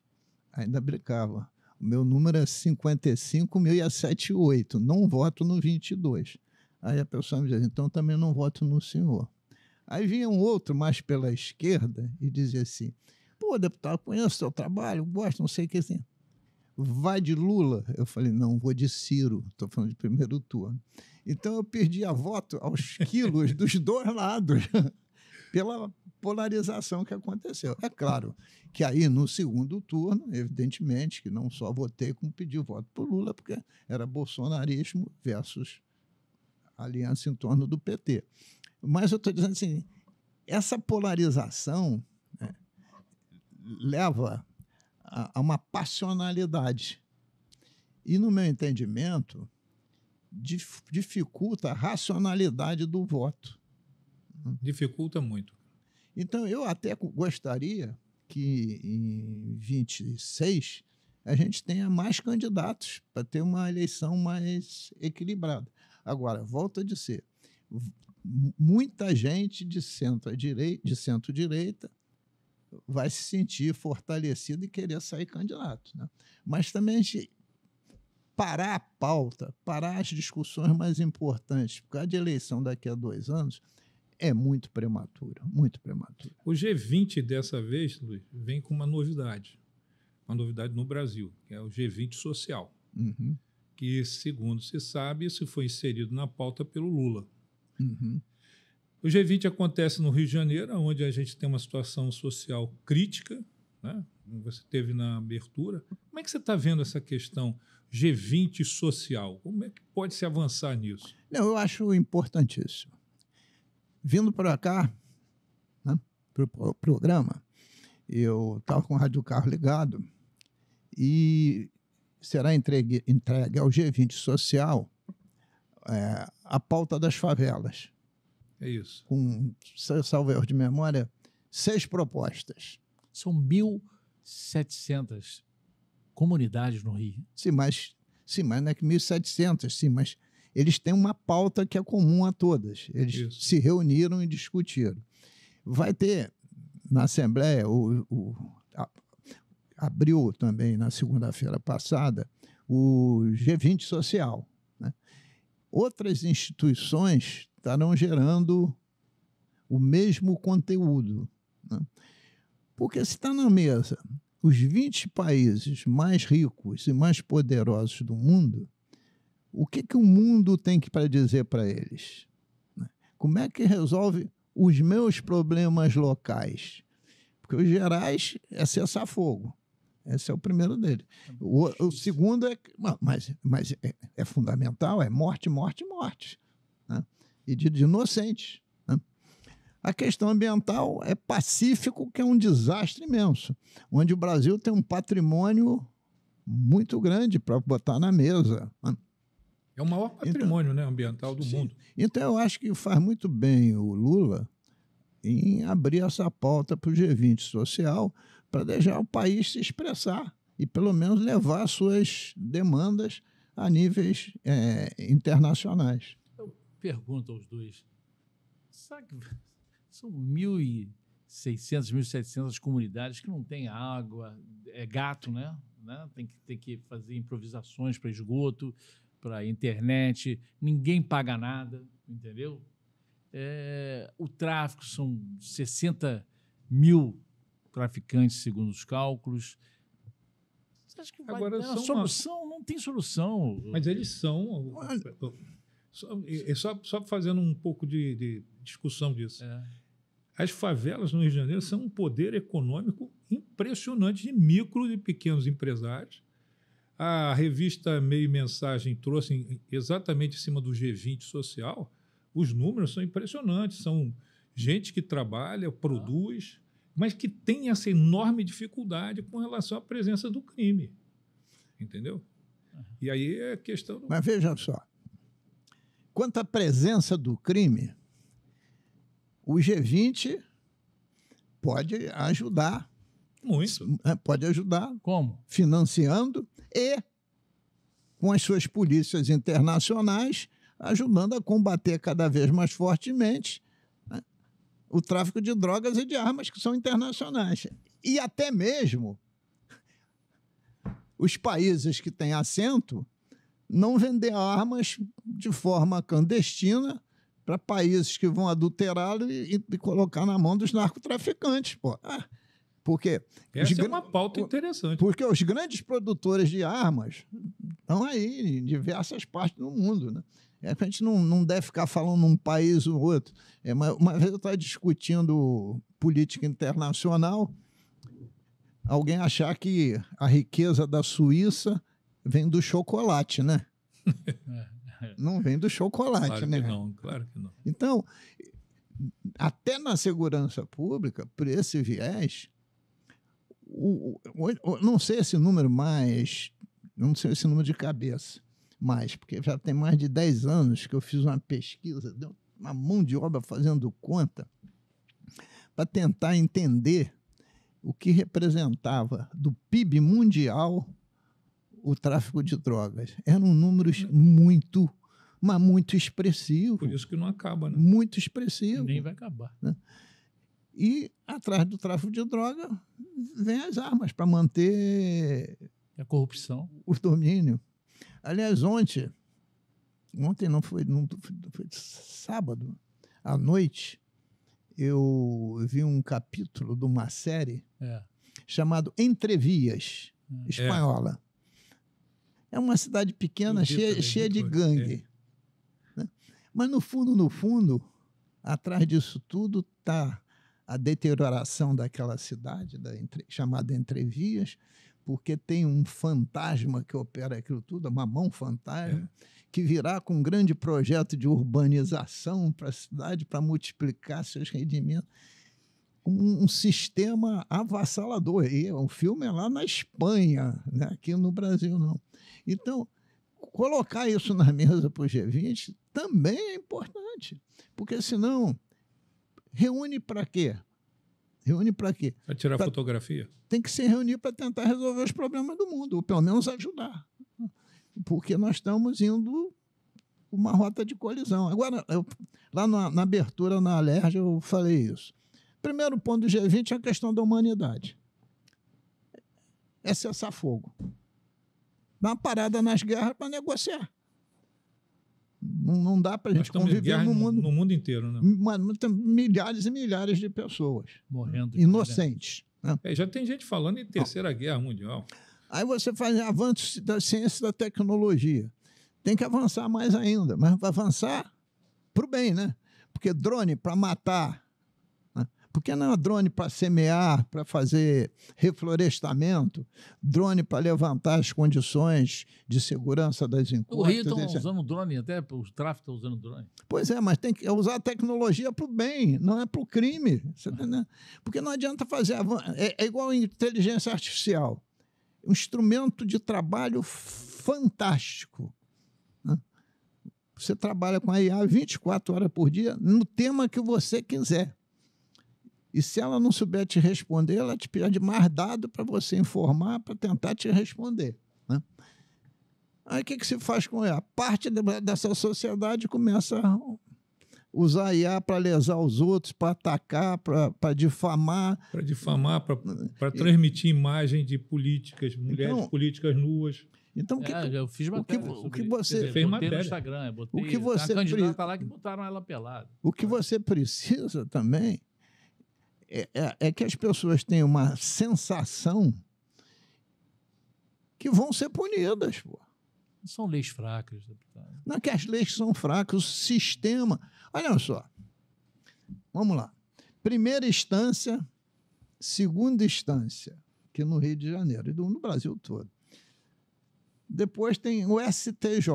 Ainda brincava. O meu número é 55.678, não voto no 22. Aí a pessoa me dizia, então também não voto no senhor. Aí vinha um outro mais pela esquerda e dizia assim, pô, deputado, conheço o seu trabalho, gosto, não sei o que assim. Vai de Lula? Eu falei, não, vou de Ciro, estou falando de primeiro turno. Então eu perdi a voto aos quilos dos dois lados, pela polarização que aconteceu. É claro que aí, no segundo turno, evidentemente, que não só votei, como pedi voto para o Lula, porque era bolsonarismo versus aliança em torno do PT. Mas eu estou dizendo assim, essa polarização, né, leva a uma passionalidade. E, no meu entendimento, dificulta a racionalidade do voto. Dificulta muito. Então, eu até gostaria que, em 26, a gente tenha mais candidatos para ter uma eleição mais equilibrada. Agora, volto a dizer, muita gente de centro-direita vai se sentir fortalecido e querer sair candidato, né? Mas também a gente parar a pauta, parar as discussões mais importantes, por causa de eleição daqui a 2 anos, é muito prematuro, muito prematuro. O G20 dessa vez, Luiz, vem com uma novidade no Brasil, que é o G20 social, que, segundo se sabe, isso foi inserido na pauta pelo Lula. O G20 acontece no Rio de Janeiro, onde a gente tem uma situação social crítica, né? Como você teve na abertura. Como é que você está vendo essa questão G20 social? Como é que pode se avançar nisso? Não, eu acho importantíssimo. Vindo para cá, né, para o programa, eu estava com o rádio carro ligado e será entregue ao G20 social a pauta das favelas. É isso. Com, salvo erro de memória, 6 propostas. São 1.700 comunidades no Rio. Sim, mas não é que 1.700, sim, mas eles têm uma pauta que é comum a todas. Eles se reuniram e discutiram. Vai ter, na Assembleia, abriu também, na segunda-feira passada, o G20 Social, né? Outras instituições estarão gerando o mesmo conteúdo, né? Porque se está na mesa os 20 países mais ricos e mais poderosos do mundo, o que o mundo tem para dizer para eles? Como é que resolve os meus problemas locais? Porque os gerais é cessar fogo. Esse é o primeiro dele. O segundo é... Mas é fundamental, é morte, morte, morte. Né? E de inocentes. Né? A questão ambiental é pacífico, que é um desastre imenso, onde o Brasil tem um patrimônio muito grande para botar na mesa. Né? É o maior patrimônio, né, ambiental do mundo. Então, eu acho que faz muito bem o Lula em abrir essa pauta para o G20 social, para deixar o país se expressar e, pelo menos, levar suas demandas a níveis internacionais. Eu pergunto aos dois, sabe que são 1.600, 1.700 comunidades que não têm água, é gato, né? Tem que fazer improvisações para esgoto, para internet, ninguém paga nada, entendeu? O tráfico são 60 mil traficantes, segundo os cálculos. Você acha que vai Agora, ter uma solução? Não tem solução. Mas eles são... Só fazendo um pouco de discussão disso. As favelas no Rio de Janeiro são um poder econômico impressionante de micro e pequenos empresários. A revista Meio Mensagem trouxe exatamente em cima do G20 social. Os números são impressionantes. São gente que trabalha, produz, mas que tem essa enorme dificuldade com relação à presença do crime. Entendeu? E aí é questão... Mas veja só, quanto à presença do crime, o G20 pode ajudar. Muito. Pode ajudar Como? financiando e, com as suas polícias internacionais, ajudando a combater cada vez mais fortemente, né, o tráfico de drogas e de armas que são internacionais. E até mesmo os países que têm assento não vender armas de forma clandestina para países que vão adulterá-lo e colocar na mão dos narcotraficantes. Pô. Porque essa é uma pauta interessante. Porque os grandes produtores de armas estão aí em diversas partes do mundo, né? A gente não deve ficar falando um país ou outro. Uma vez eu estava discutindo política internacional, alguém achar que a riqueza da Suíça vem do chocolate, né? Não vem do chocolate, Claro né? que não, claro que não. Então, até na segurança pública, por esse viés, não sei esse número mais, não sei esse número de cabeça mais, porque já tem mais de 10 anos que eu fiz uma pesquisa, deu uma mão de obra fazendo conta, para tentar entender o que representava do PIB mundial o tráfico de drogas. Eram números muito, mas muito expressivos. Por isso que não acaba, né? Muito expressivo. Nem vai acabar. Né? E atrás do tráfico de droga vem as armas para manter A corrupção. o domínio. Aliás, ontem não foi sábado à noite, eu vi um capítulo de uma série chamado Entrevias, espanhola. É uma cidade pequena, cheia de gangue. Né? Mas, no fundo, atrás disso tudo está a deterioração daquela cidade, chamada Entrevias, porque tem um fantasma que opera aquilo tudo, uma mão fantasma, que virá com um grande projeto de urbanização para a cidade, para multiplicar seus rendimentos. Um sistema avassalador. E o filme é lá na Espanha, né? Aqui no Brasil não. Então, colocar isso na mesa para o G20 também é importante, porque senão reúne para quê? Reúne para quê? Para tirar fotografia? Tem que se reunir para tentar resolver os problemas do mundo, ou pelo menos ajudar. Porque nós estamos indo uma rota de colisão. Agora, lá na abertura, na Alerj, eu falei isso. Primeiro ponto do G20 é a questão da humanidade. É cessar fogo. Dá uma parada nas guerras para negociar. Não dá para a gente conviver no mundo inteiro, né? Tem milhares e milhares de pessoas morrendo, inocentes. Né? Já tem gente falando em terceira guerra mundial. Aí você faz avanços da ciência e da tecnologia. Tem que avançar mais ainda, mas vai avançar para o bem, né? Porque drone para matar, né? Porque não é drone para semear, para fazer reflorestamento, drone para levantar as condições de segurança das encostas. O Rio estão usando drone, até o tráfico está usando drone. Pois é, mas tem que usar a tecnologia para o bem, não é para o crime. Você entendeu? Porque não adianta fazer... É igual a inteligência artificial. Um instrumento de trabalho fantástico. Né? Você trabalha com a IA 24 horas por dia no tema que você quiser. E se ela não souber te responder, ela te pede mais dado para você informar, para tentar te responder. Né? Aí o que se faz com ela? Parte dessa sociedade começa a usar a IA para lesar os outros, para atacar, para difamar. Para difamar, para transmitir imagem de políticas, mulheres políticas nuas. Então, eu fiz matéria o que você fez botei matéria no Instagram, botei, o que você a candidata lá que botaram ela pelada. O que você precisa também é que as pessoas tenham uma sensação que vão ser punidas. Pô. São leis fracas, deputado. Não é que as leis são fracas, o sistema... Olha só, vamos lá. Primeira instância, segunda instância, aqui no Rio de Janeiro e no Brasil todo. Depois tem o STJ.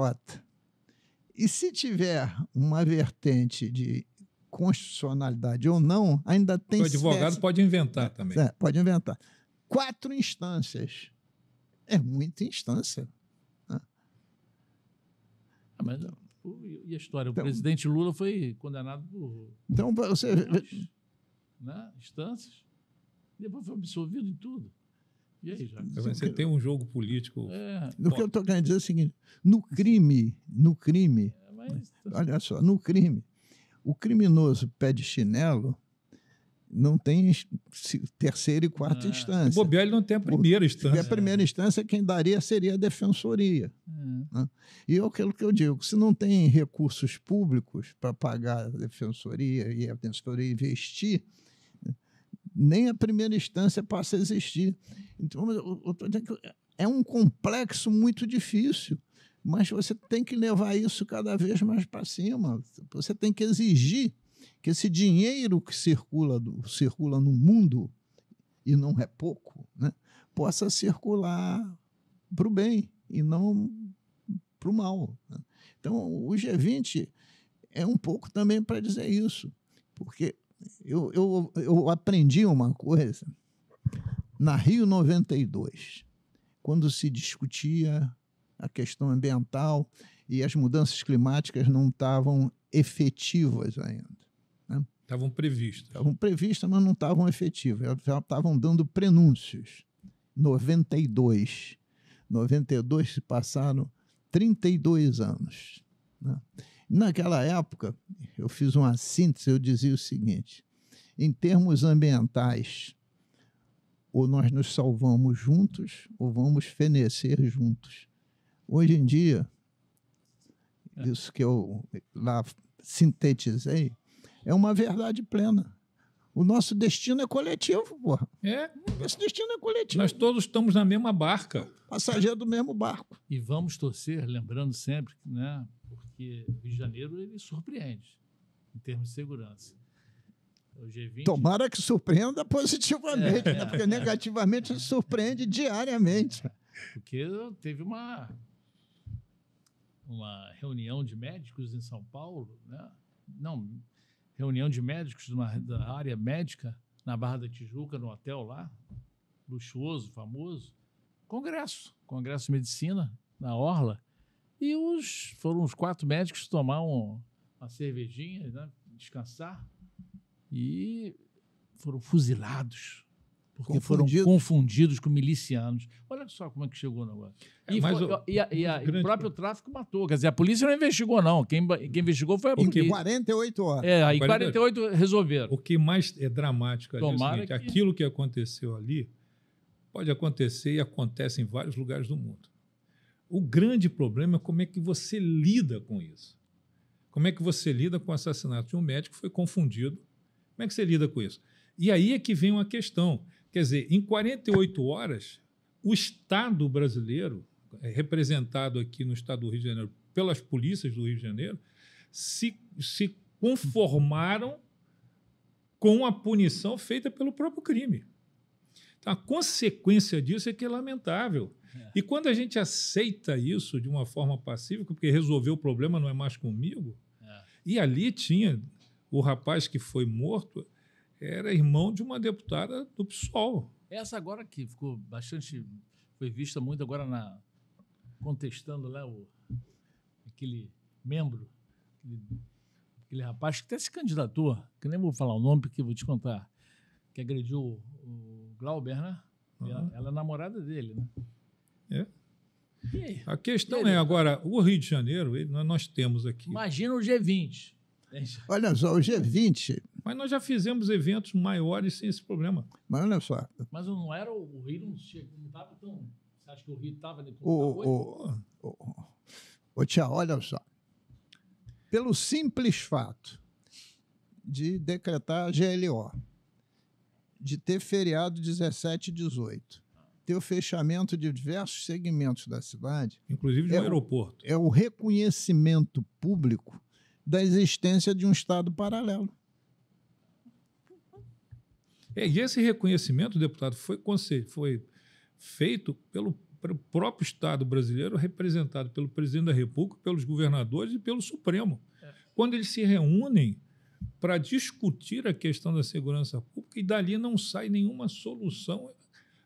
E se tiver uma vertente de constitucionalidade ou não, ainda tem... O advogado pode inventar também. Pode inventar. 4 instâncias. É muita instância. Mas e a história? O Então, presidente Lula foi condenado por Então, você... né, instâncias, depois foi absolvido em tudo. E aí, já? Você tem um jogo político. O que eu estou querendo dizer é o seguinte: no crime, Mas, olha só, no crime, o criminoso pé de chinelo não tem terceira e quarta O instância. bobear ele não tem a primeira Porque instância. a primeira instância quem daria seria a defensoria. Né? E é aquilo que eu digo: se não tem recursos públicos para pagar a defensoria e a defensoria investir, nem a primeira instância passa a existir. Então, eu tô dizendo que é um complexo muito difícil, mas você tem que levar isso cada vez mais para cima. Você tem que exigir que esse dinheiro que circula no mundo, e não é pouco, né, possa circular para o bem e não para o mal. Né? Então, o G20 é um pouco também para dizer isso, porque eu aprendi uma coisa na Rio 92, quando se discutia a questão ambiental e as mudanças climáticas não estavam efetivas ainda. Né? Estavam previstas. Estavam previstas, mas não estavam efetivas. Elas já estavam dando prenúncios. 92 se passaram 32 anos. Né? Naquela época, eu fiz uma síntese, eu dizia o seguinte: em termos ambientais, ou nós nos salvamos juntos, ou vamos fenecer juntos. Hoje em dia, isso que eu lá sintetizei, é uma verdade plena. O nosso destino é coletivo, porra. Nosso destino é coletivo. Nós todos estamos na mesma barca. Passageiro do mesmo barco. e vamos torcer, lembrando sempre, né, porque o Rio de Janeiro ele surpreende em termos de segurança. O G20... Tomara que surpreenda positivamente, né? Porque negativamente surpreende diariamente. Porque teve uma reunião de médicos em São Paulo, né? Não, reunião de médicos da área médica na Barra da Tijuca, no hotel lá, luxuoso, famoso, congresso de medicina na Orla, e foram os 4 médicos tomar uma cervejinha, né? Descansar, e foram fuzilados. Porque foram confundidos com milicianos. Olha só como é que chegou o negócio. E o próprio tráfico matou. Quer dizer, a polícia não investigou, não. Quem investigou foi a polícia. Em 48 horas. Aí 48 resolveram. O que mais é dramático ali é o seguinte: aquilo que aconteceu ali pode acontecer e acontece em vários lugares do mundo. O grande problema é como é que você lida com isso. Como é que você lida com o assassinato de um médico que foi confundido? Como é que você lida com isso? E aí é que vem uma questão. Quer dizer, em 48 horas, o Estado brasileiro, representado aqui no Estado do Rio de Janeiro pelas polícias do Rio de Janeiro, se conformaram com a punição feita pelo próprio crime. Então, a consequência disso é que é lamentável. E quando a gente aceita isso de uma forma pacífica, porque resolver o problema não é mais comigo, e ali tinha o rapaz que foi morto, era irmão de uma deputada do PSOL. Essa agora que ficou bastante... Foi vista muito agora contestando lá aquele membro, aquele rapaz que até se candidatou, que nem vou falar o nome porque vou te contar, que agrediu o Glauber, né? Ela é namorada dele, né? A questão é, agora, o Rio de Janeiro, nós temos aqui... Imagina o G20. Olha só, o G20... Mas nós já fizemos eventos maiores sem esse problema. Mas olha só... Mas não era o Rio, não estava tão... Você acha que o Rio estava... Tiago, olha só. Pelo simples fato de decretar a GLO, de ter feriado 17 e 18, ter o fechamento de diversos segmentos da cidade... Inclusive de um aeroporto. É o reconhecimento público da existência de um Estado paralelo. E esse reconhecimento, deputado, foi feito pelo próprio Estado brasileiro, representado pelo presidente da República, pelos governadores e pelo Supremo. Quando eles se reúnem para discutir a questão da segurança pública, e dali não sai nenhuma solução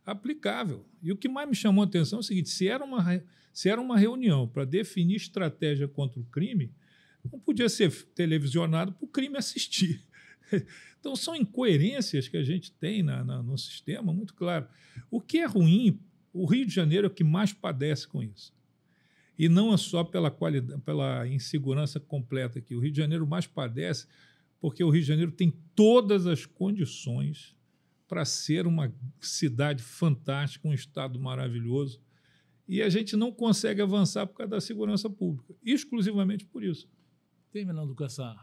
aplicável. E o que mais me chamou a atenção é o seguinte: se era uma reunião para definir estratégia contra o crime, não podia ser televisionado para o crime assistir. Então, são incoerências que a gente tem no sistema, muito claro. O que é ruim, o Rio de Janeiro é o que mais padece com isso. E não é só pela insegurança completa aqui. O Rio de Janeiro mais padece porque o Rio de Janeiro tem todas as condições para ser uma cidade fantástica, um estado maravilhoso. E a gente não consegue avançar por causa da segurança pública, exclusivamente por isso. Terminando com essa...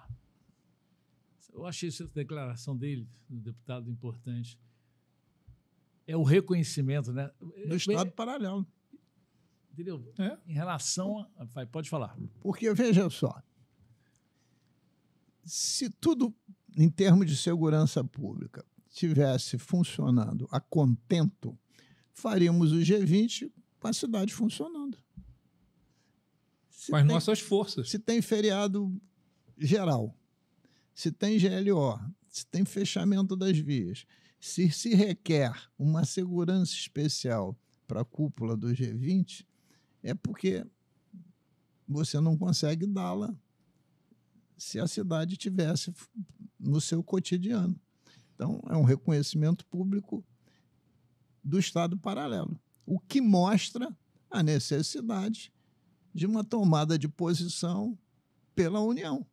Eu achei essa declaração dele, do deputado, importante. É o reconhecimento, né? Do Estado paralelo. Entendeu? Em relação a... Pode falar. Porque, veja só, se tudo, em termos de segurança pública, estivesse funcionando a contento, faríamos o G20 com a cidade funcionando. Com as nossas forças. Se tem feriado geral, se tem GLO, se tem fechamento das vias, se requer uma segurança especial para a cúpula do G20, é porque você não consegue dá-la se a cidade tivesse no seu cotidiano. Então, é um reconhecimento público do Estado paralelo, o que mostra a necessidade de uma tomada de posição pela União,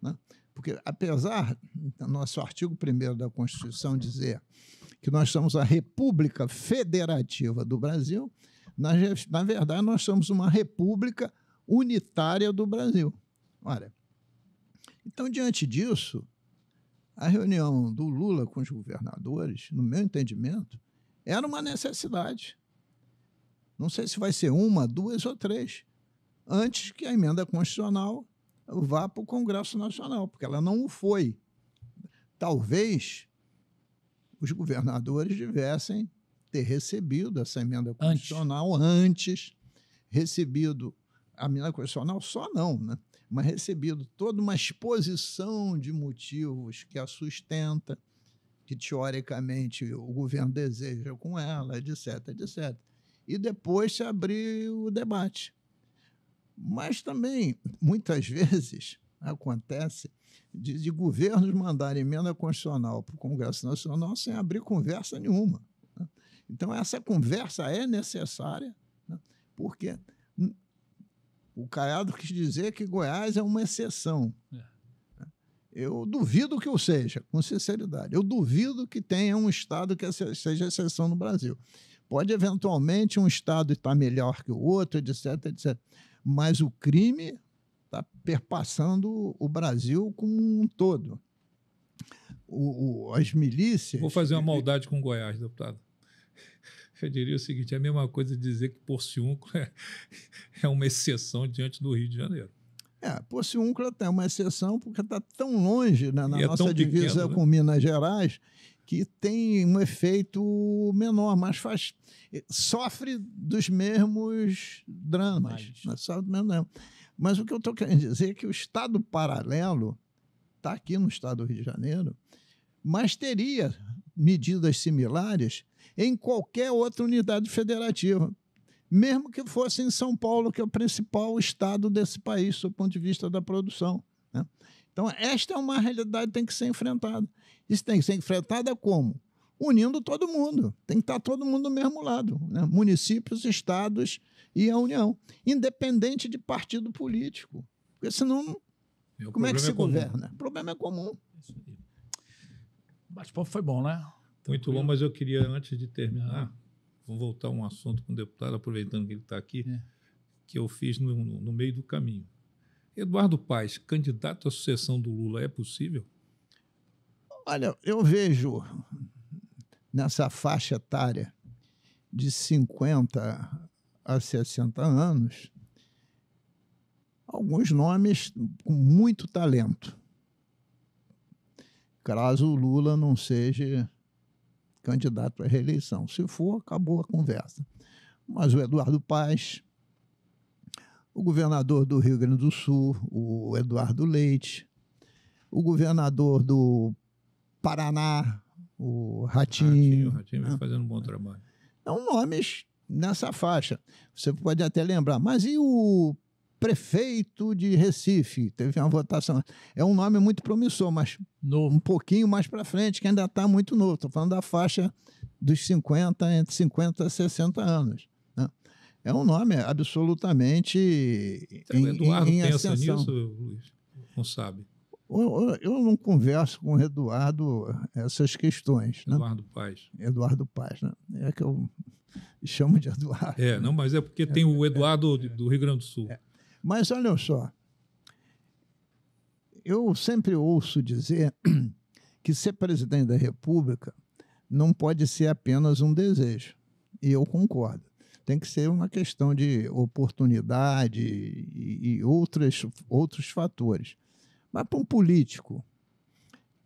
né? Porque, apesar do nosso artigo 1º da Constituição dizer que nós somos a República Federativa do Brasil, na verdade, nós somos uma república unitária do Brasil. Olha, então, diante disso, a reunião do Lula com os governadores, no meu entendimento, era uma necessidade. Não sei se vai ser 1, 2 ou 3, antes que a emenda constitucional vá para o Congresso Nacional, porque ela não o foi. Talvez os governadores devessem ter recebido essa emenda constitucional antes, recebido a emenda constitucional só não, né? Mas recebido toda uma exposição de motivos que a sustenta, que teoricamente o governo deseja com ela, etc., etc. E depois se abrir o debate. Mas também, muitas vezes, acontece de governos mandarem emenda constitucional para o Congresso Nacional sem abrir conversa nenhuma, né? Então, essa conversa é necessária, né? Porque o Caiado quis dizer que Goiás é uma exceção. Eu duvido que o seja, com sinceridade. Eu duvido que tenha um estado que seja exceção no Brasil. Pode, eventualmente, um estado estar melhor que o outro, etc., etc. Mas o crime está perpassando o Brasil como um todo. As milícias... Vou fazer uma maldade com Goiás, deputado. Eu diria o seguinte: é a mesma coisa dizer que Porciúncula é uma exceção diante do Rio de Janeiro. Porciúncula tem uma exceção porque está tão longe, né, na nossa divisa pequeno, né, com Minas Gerais, que tem um efeito menor, mas sofre dos mesmos dramas. Mas o que eu estou querendo dizer é que o Estado paralelo está aqui no Estado do Rio de Janeiro, mas teria medidas similares em qualquer outra unidade federativa, mesmo que fosse em São Paulo, que é o principal estado desse país, do ponto de vista da produção, né? Então, esta é uma realidade que tem que ser enfrentada. Isso tem que ser enfrentada como? Unindo todo mundo. Tem que estar todo mundo do mesmo lado, né? Municípios, estados e a União, independente de partido político. Porque senão, como é que se governa? O problema é comum. O bate-papo foi bom, né? Muito bom, mas eu queria, antes de terminar, vou voltar a um assunto com o deputado, aproveitando que ele está aqui, que eu fiz no meio do caminho. Eduardo Paes, candidato à sucessão do Lula, é possível? Olha, eu vejo nessa faixa etária de 50 a 60 anos alguns nomes com muito talento, caso o Lula não seja candidato à reeleição. Se for, acabou a conversa. Mas o Eduardo Paes, o governador do Rio Grande do Sul, o Eduardo Leite, o governador do Paraná, o Ratinho. O Ratinho vem fazendo um bom trabalho. São nomes nessa faixa. Você pode até lembrar, mas e o prefeito de Recife? Teve uma votação. É um nome muito promissor, mas um pouquinho mais para frente, que ainda está muito novo. Estou falando da faixa dos 50, entre 50 e 60 anos. Né? É um nome absolutamente O Eduardo pensa ascensão. nisso, Luiz? Não sabe. Eu não converso com o Eduardo essas questões. Né? Eduardo Paes. Eduardo Paes, né? É que eu chamo de Eduardo. Não, mas é porque tem o Eduardo do Rio Grande do Sul. Mas olha só, eu sempre ouço dizer que ser presidente da República não pode ser apenas um desejo. E eu concordo. Tem que ser uma questão de oportunidade e outros fatores. Mas para um político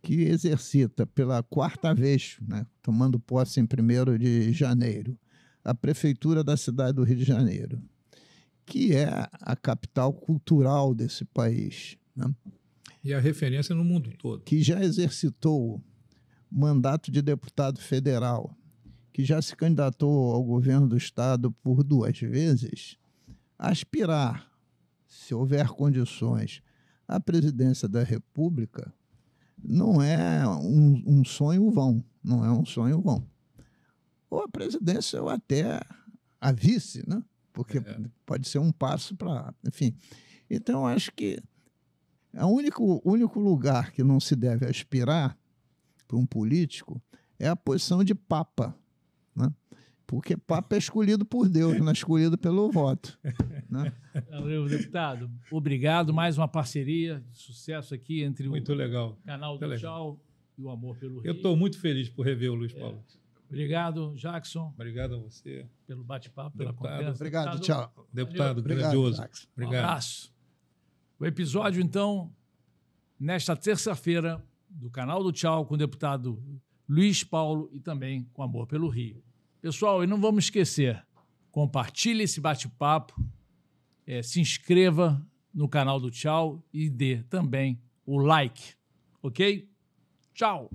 que exercita pela 4ª vez, né, tomando posse em 1º de janeiro, a prefeitura da cidade do Rio de Janeiro, que é a capital cultural desse país, né, e a referência no mundo todo, que já exercitou mandato de deputado federal, que já se candidatou ao governo do estado por 2 vezes, aspirar, se houver condições, à presidência da República não é um sonho vão, não é um sonho vão. Ou a presidência ou até a vice, né? Porque pode ser um passo para... Enfim, então acho que o único lugar que não se deve aspirar para um político é a posição de papa, né? Porque papa é escolhido por Deus, não é escolhido pelo voto. Né? Valeu, deputado. Obrigado. Mais uma parceria de sucesso aqui entre muito legal. Canal do Tchau e o Amor pelo Rio. Eu estou muito feliz por rever o Luiz Paulo. Obrigado, Jackson. Obrigado a você. Pelo bate-papo, pela conversa. Obrigado, tchau. Deputado, grandioso. Jackson. Obrigado. Um abraço. O episódio, então, nesta terça-feira, do Canal do Tchau, com o deputado Luiz Paulo e também com Amor pelo Rio. Pessoal, e não vamos esquecer, compartilhe esse bate-papo, se inscreva no Canal do Tchau e dê também o like, ok? Tchau!